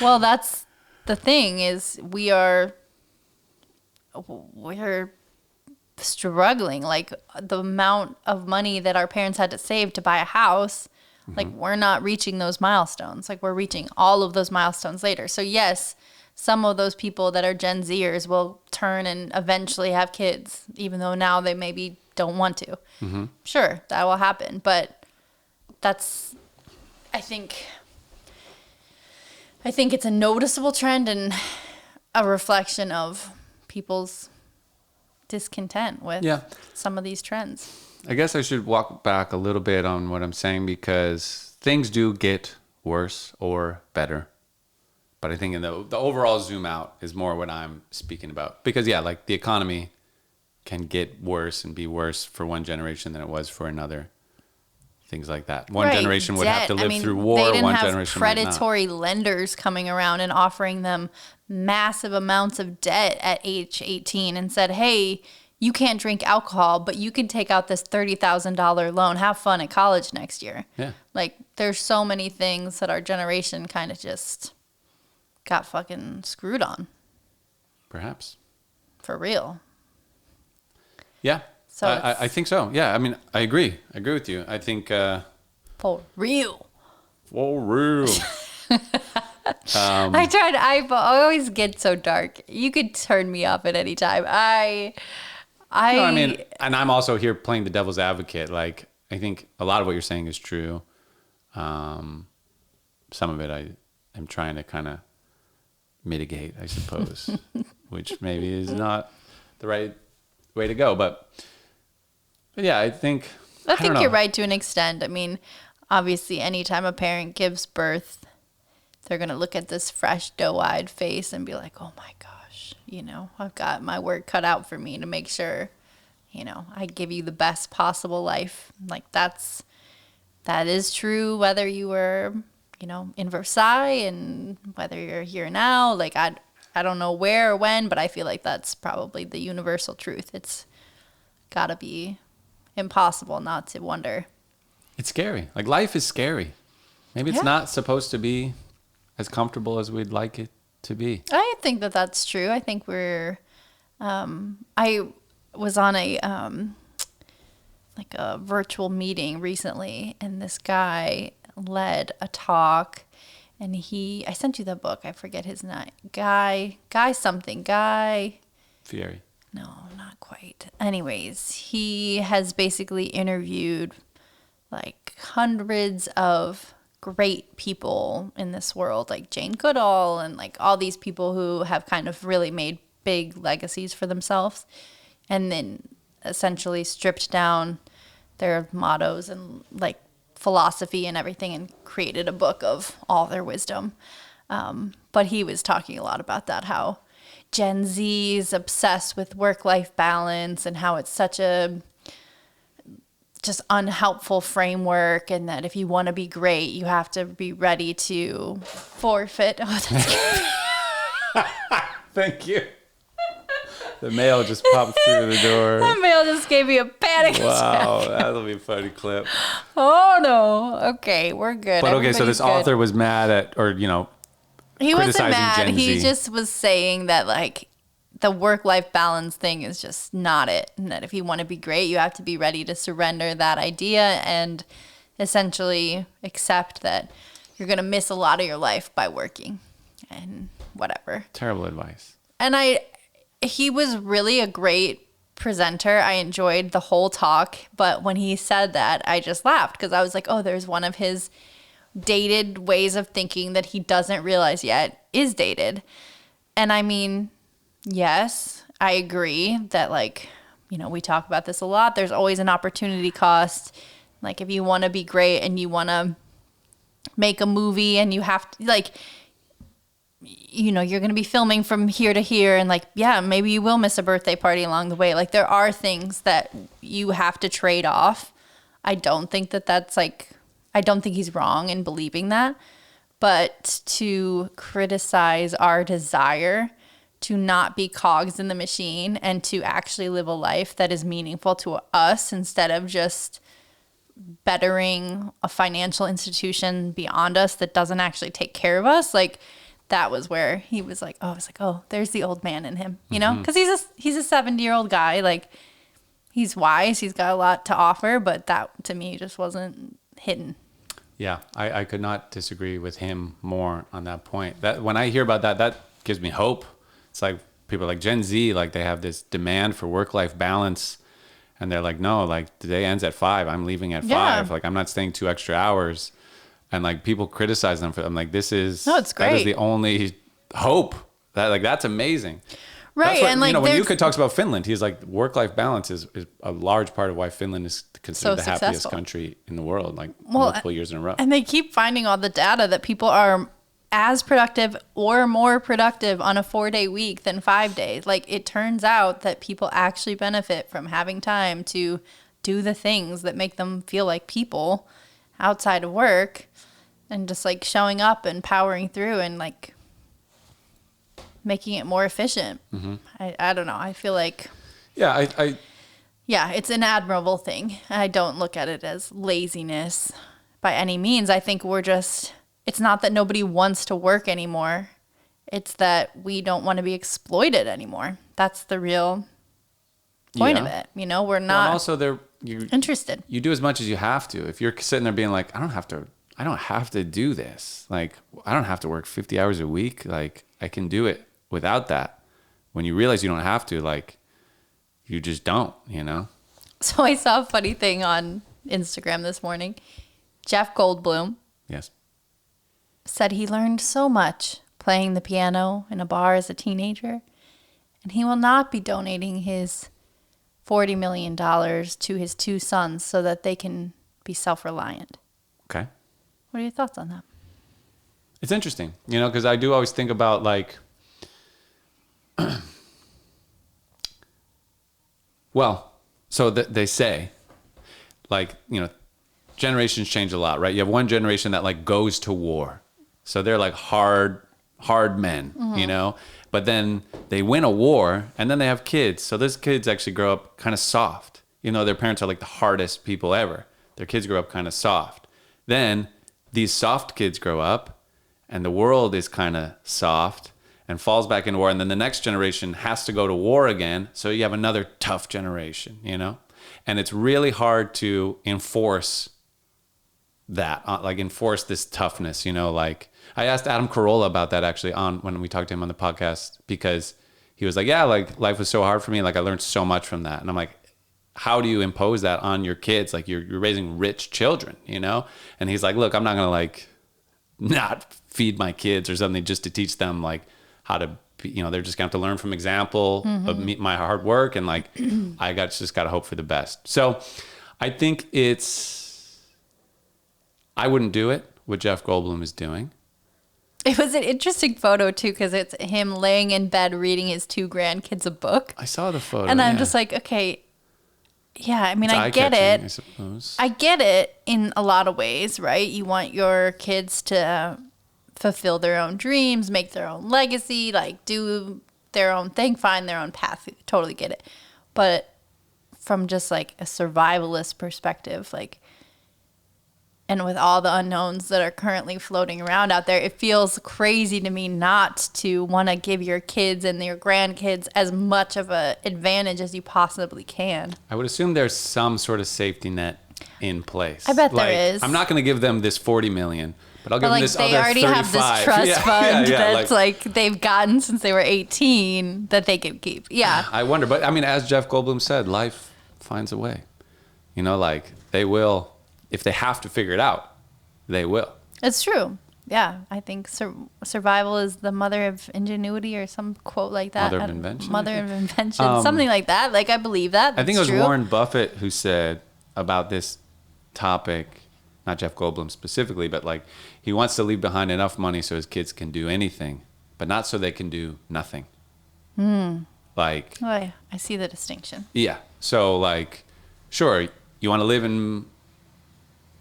Well, that's the thing is we're struggling. Like the amount of money that our parents had to save to buy a house, like we're not reaching those milestones. Like we're reaching all of those milestones later. So yes, some of those people that are Gen Zers will turn and eventually have kids, even though now they maybe don't want to. Sure, that will happen. But that's, I think it's a noticeable trend and a reflection of people's discontent with Yeah. some of these trends. I guess I should walk back a little bit on what I'm saying because things do get worse or better. But I think in the overall zoom out is more what I'm speaking about. Because, yeah, like the economy can get worse and be worse for one generation than it was for another. Things like that. One Right, generation would have to debt. live through war. They didn't One have generation might not. predatory lenders coming around and offering them massive amounts of debt at age 18 and said, hey, you can't drink alcohol, but you can take out this $30,000 loan. Have fun at college next year. Yeah. Like, there's so many things that our generation kind of just got fucking screwed on. Perhaps. For real. Yeah. So I think so. Yeah. I mean, I agree. I agree with you. I think For real. for real. I always get so dark. You could turn me off at any time. No, I mean, and I'm also here playing the devil's advocate. Like, I think a lot of what you're saying is true. Some of it I am trying to kind of mitigate, I suppose, which maybe is not the right way to go. But yeah, I think think don't you're know. right to an extent. I mean, obviously, anytime a parent gives birth, they're going to look at this fresh, doe-eyed face and be like, oh my gosh, you know, I've got my work cut out for me to make sure, you know, I give you the best possible life. Like, that is true whether you were, you know, in Versailles and whether you're here now. Like, I don't know where or when, but I feel like that's probably the universal truth. It's got to be impossible not to wonder. It's scary. Like, life is scary. Maybe it's Yeah. not supposed to be as comfortable as we'd like it to be. I think that that's true. I think I was on like a virtual meeting recently, and this guy led a talk, and I sent you the book. I forget his name. Guy Fieri. No, not quite. Anyways, he has basically interviewed like hundreds of great people in this world, like Jane Goodall and like all these people who have kind of really made big legacies for themselves, and then essentially stripped down their mottos and like philosophy and everything and created a book of all their wisdom. But he was talking a lot about that, how Gen Z is obsessed with work-life balance and how it's such a just unhelpful framework, and that if you want to be great, you have to be ready to forfeit. Oh, that's Thank you. The mail just popped through the door. that mail just gave me a panic Wow, attack. that'll be a funny clip. Oh no. Okay, we're good. But okay, so this Everybody's good. author was mad at, or He wasn't criticizing mad. Gen He Z. just was saying that like the work-life balance thing is just not it, and that if you want to be great, you have to be ready to surrender that idea and essentially accept that you're going to miss a lot of your life by working and whatever. Terrible advice. And he was really a great presenter. I enjoyed the whole talk, but when he said that, I just laughed because I was like, oh, there's one of his dated ways of thinking that he doesn't realize yet is dated. And I mean, yes, I agree that like, we talk about this a lot. There's always an opportunity cost. Like if you want to be great and you want to make a movie and you have to like, you're going to be filming from here to here, and like, yeah, maybe you will miss a birthday party along the way. Like there are things that you have to trade off. I don't think I don't think he's wrong in believing that, but to criticize our desire to not be cogs in the machine and to actually live a life that is meaningful to us instead of just bettering a financial institution beyond us that doesn't actually take care of us, like that was where he was like, oh, I was like, oh, there's the old man in him, because he's a 70-year-old guy. Like he's wise, he's got a lot to offer, but that to me just wasn't hitting. Yeah, I could not disagree with him more on that point. That when I hear about that, that gives me hope. It's like people like Gen Z, like they have this demand for work-life balance, and they're like, no, like the day ends at 5. I'm leaving at 5. Like I'm not staying 2 extra hours. And like people criticize them for them. Like this is it's great. That is the only hope. That's amazing. Right. That's what, And like when Yuka talks about Finland, he's like work-life balance is a large part of why Finland is considered the happiest successful country in the world, like multiple years in a row. And they keep finding all the data that people are as productive or more productive on a 4-day week than 5 days. Like it turns out that people actually benefit from having time to do the things that make them feel like people outside of work, and just like showing up and powering through and like making it more efficient. Mm-hmm. I don't know. I feel like, yeah, yeah, it's an admirable thing. I don't look at it as laziness by any means. I think it's not that nobody wants to work anymore. It's that we don't want to be exploited anymore. That's the real point of it. We're not and also interested. You do as much as you have to. If you're sitting there being like, I don't have to do this. Like, I don't have to work 50 hours a week. Like, I can do it without that. When you realize you don't have to, like, you just don't, So I saw a funny thing on Instagram this morning. Jeff Goldblum Yes. said he learned so much playing the piano in a bar as a teenager, and he will not be donating his $40 million to his 2 sons so that they can be self-reliant. Okay. What are your thoughts on that? It's interesting, because I do always think about like, well, so they say, like, generations change a lot, right? You have one generation that like goes to war. So they're like hard men, but then they win a war and then they have kids. So those kids actually grow up kind of soft. Their parents are like the hardest people ever. Their kids grow up kind of soft. Then these soft kids grow up and the world is kind of soft and falls back into war. And then the next generation has to go to war again. So you have another tough generation, and it's really hard to enforce that, like enforce this toughness, like I asked Adam Carolla about that actually when we talked to him on the podcast, because he was like, yeah, like life was so hard for me. Like I learned so much from that. And I'm like, how do you impose that on your kids? Like you're raising rich children, you know? And he's like, look, I'm not going to like not feed my kids or something just to teach them like how to be, you know, they're just going to have to learn from example of my hard work. And like, just got to hope for the best. So I think I wouldn't do it, what Jeff Goldblum is doing. It was an interesting photo too, because it's him laying in bed reading his 2 grandkids a book. I saw the photo. And I'm just like, okay, yeah, I mean, It's I get eye-catching, it. I suppose. I get it in a lot of ways, right? You want your kids to fulfill their own dreams, make their own legacy, like do their own thing, find their own path. Totally get it. But from just like a survivalist perspective, like, and with all the unknowns that are currently floating around out there, it feels crazy to me not to want to give your kids and your grandkids as much of an advantage as you possibly can. I would assume there's some sort of safety net in place. I bet like, there is. I'm not going to give them this $40 million, but I'll give them this they other already 35. have this trust fund yeah, that's like they've gotten since they were 18 that they could keep. Yeah. I wonder, but I mean, as Jeff Goldblum said, life finds a way. You know, like they will, if they have to figure it out, they will. It's true. Yeah. I think survival is the mother of ingenuity or some quote like that. Mother of invention. Mother of invention. Something like that. Like I believe that. I think it was true. Warren Buffett who said about this topic, not Jeff Goldblum specifically, but like he wants to leave behind enough money so his kids can do anything, but not so they can do nothing. Like, Oh, yeah. I see the distinction. yeah. So like, sure, you want to live in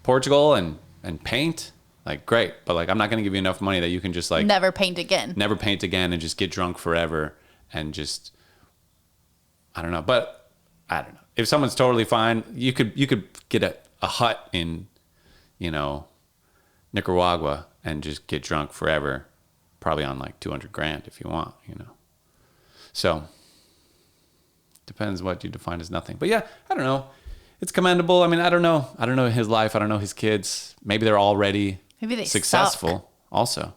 Portugal and paint, like great, but like I'm not going to give you enough money that you can just like Never paint again. never paint again and just get drunk forever and just, I don't know. But I don't know. If someone's totally fine, you could get a hut in, you know, Nicaragua and just get drunk forever, probably on like 200 grand if you want, you know. So depends what you define as nothing. But yeah, I don't know. It's commendable. I mean, I don't know. I don't know his life. I don't know his kids. Maybe they're already successful suck. also.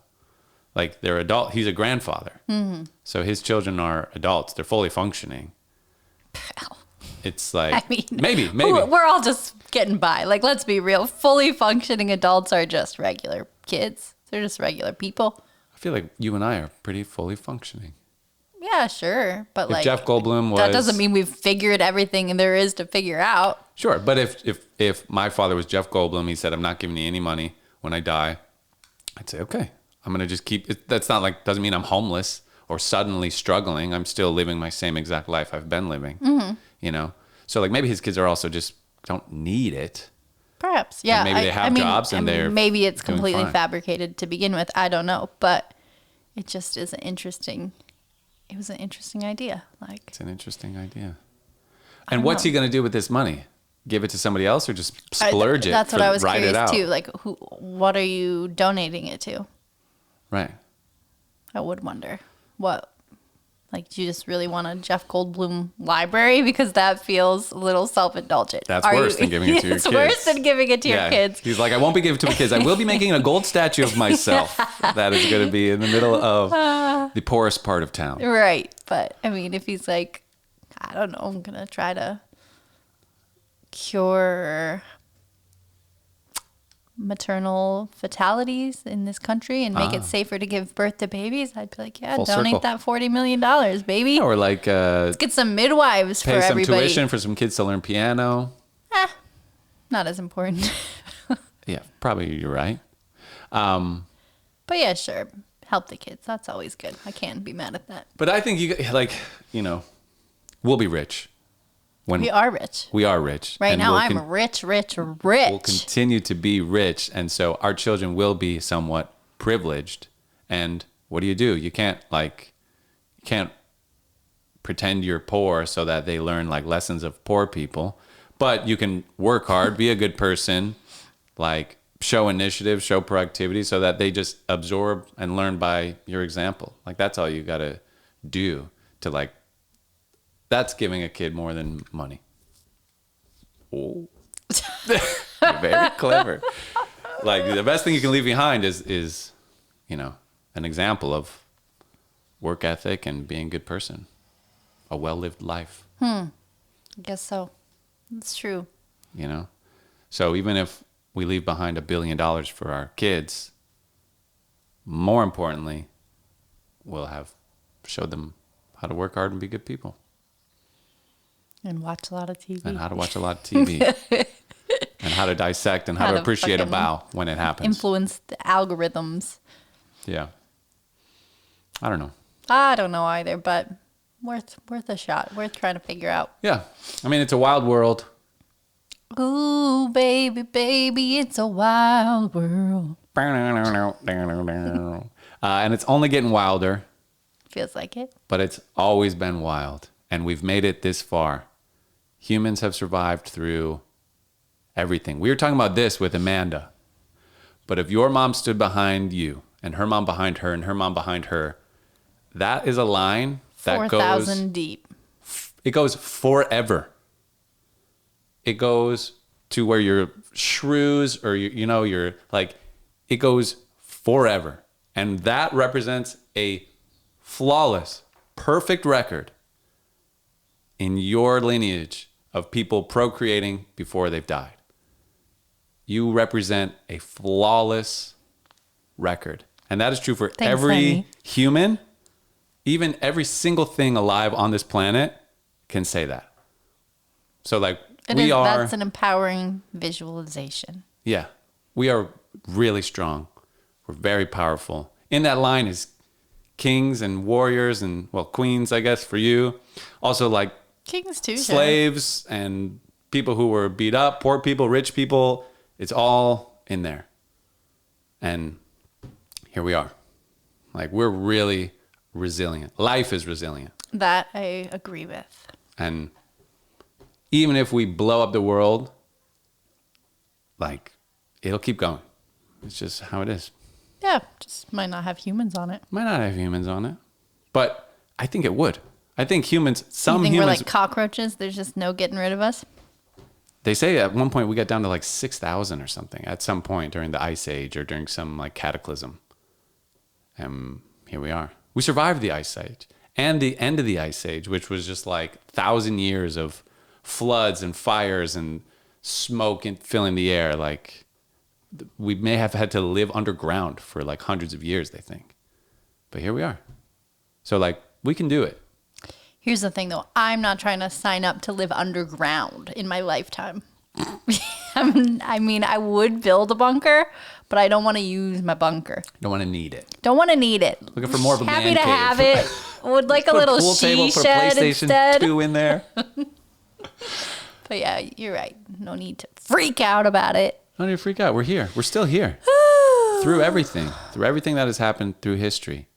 Like they're adult. He's a grandfather. Mm-hmm. So his children are adults. They're fully functioning. It's like, I mean, maybe. We're all just getting by. Like, let's be real. Fully functioning adults are just regular kids. They're just regular people. I feel like you and I are pretty fully functioning. Yeah, sure. But If like, Jeff Goldblum was... that doesn't mean we've figured everything there is to figure out. Sure, but if my father was Jeff Goldblum, he said, I'm not giving you any money when I die, I'd say, okay, I'm going to just keep it. That's not like, doesn't mean I'm homeless or suddenly struggling. I'm still living my same exact life I've been living, you know? So like maybe his kids are also just don't need it. Perhaps, yeah. And maybe they have jobs and they're maybe it's doing completely fine. fabricated to begin with. I don't know, but it just is an interesting. It was an interesting idea. Like It's an interesting idea. And what's he going to do with this money? Give it to somebody else or just splurge it? That's what I was write it curious out? too. Like, what are you donating it to? Right. I would wonder what. Like, do you just really want a Jeff Goldblum library? Because that feels a little self-indulgent. That's worse than giving it to your It's kids. worse than giving it to your kids. He's like, I won't be giving it to my kids. I will be making a gold statue of myself that is going to be in the middle of the poorest part of town. Right. But, I mean, if he's like, I don't know, I'm going to try to cure maternal fatalities in this country and make it safer to give birth to babies, I'd be like, yeah, Full donate circle. that $40 million, baby. Or like Let's get some midwives for pay some everybody. tuition for some kids to learn piano. Not as important. Yeah, probably you're right. But yeah, sure. Help the kids. That's always good. I can't be mad at that. But I think we'll be rich. When We are rich. we are rich. Right and now, we'll I'm rich. We'll continue to be rich. And so our children will be somewhat privileged. And what do? You can't pretend you're poor so that they learn like lessons of poor people. But you can work hard, be a good person, like show initiative, show proactivity so that they just absorb and learn by your example. Like that's all you got to do to like, that's giving a kid more than money. Oh, you're very clever. Like the best thing you can leave behind is, an example of work ethic and being a good person. a well-lived life. I guess so. That's true. You know? So even if we leave behind $1 billion for our kids, more importantly, we'll have showed them how to work hard and be good people. And watch a lot of TV. And how to watch a lot of TV. And how to dissect and how to appreciate a bow when it happens. Influence the algorithms. Yeah. I don't know. I don't know either, but worth a shot. Worth trying to figure out. Yeah. I mean, it's a wild world. Ooh, baby, baby, it's a wild world. And it's only getting wilder. Feels like it. But it's always been wild. And we've made it this far. Humans have survived through everything. We were talking about this with Amanda. But if your mom stood behind you, and her mom behind her, and her mom behind her, that is a line that 4,000 deep. It goes forever. It goes to where your shrews or you're like, it goes forever. And that represents a flawless, perfect record in your lineage of people procreating before they've died. You represent a flawless record. And that is true for every honey. human. Even every single thing alive on this planet can say that. So like That's an empowering visualization. Yeah, we are really strong. We're very powerful. In that line is kings and warriors and, well, queens, I guess, for you. Also like Kings too. slaves and people who were beat up, poor people, rich people. It's all in there. And here we are. Like, we're really resilient. Life is resilient. That I agree with. And even if we blow up the world, like, it'll keep going. It's just how it is. Yeah, just might not have humans on it. Might not have humans on it, but I think it would. I think humans, You think we're like cockroaches? There's just no getting rid of us? They say at one point we got down to like 6,000 or something at some point during the Ice Age or during some like cataclysm. And here we are. We survived the Ice Age and the end of the Ice Age, which was just like 1,000 years of floods and fires and smoke and filling the air. Like, we may have had to live underground for like hundreds of years, they think. But here we are. So like, we can do it. Here's the thing, though. I'm not trying to sign up to live underground in my lifetime. I mean, I would build a bunker, but I don't want to use my bunker. Don't want to need it. Don't want to need it. Looking for more of a man Happy to cave. have it. Would like a little pool table, she put a shed PlayStation instead. 2 in there. But yeah, you're right. No need to freak out about it. Don't even freak out. We're here. We're still here. Through everything that has happened through history.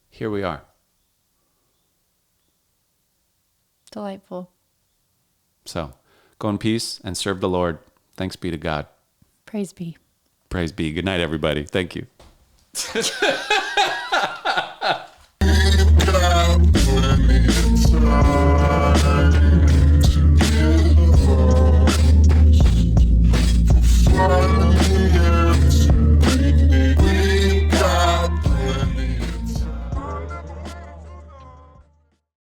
Here we are. Delightful. So, go in peace and serve the Lord. Thanks be to God. Praise be. Praise be. Good night, everybody. Thank you.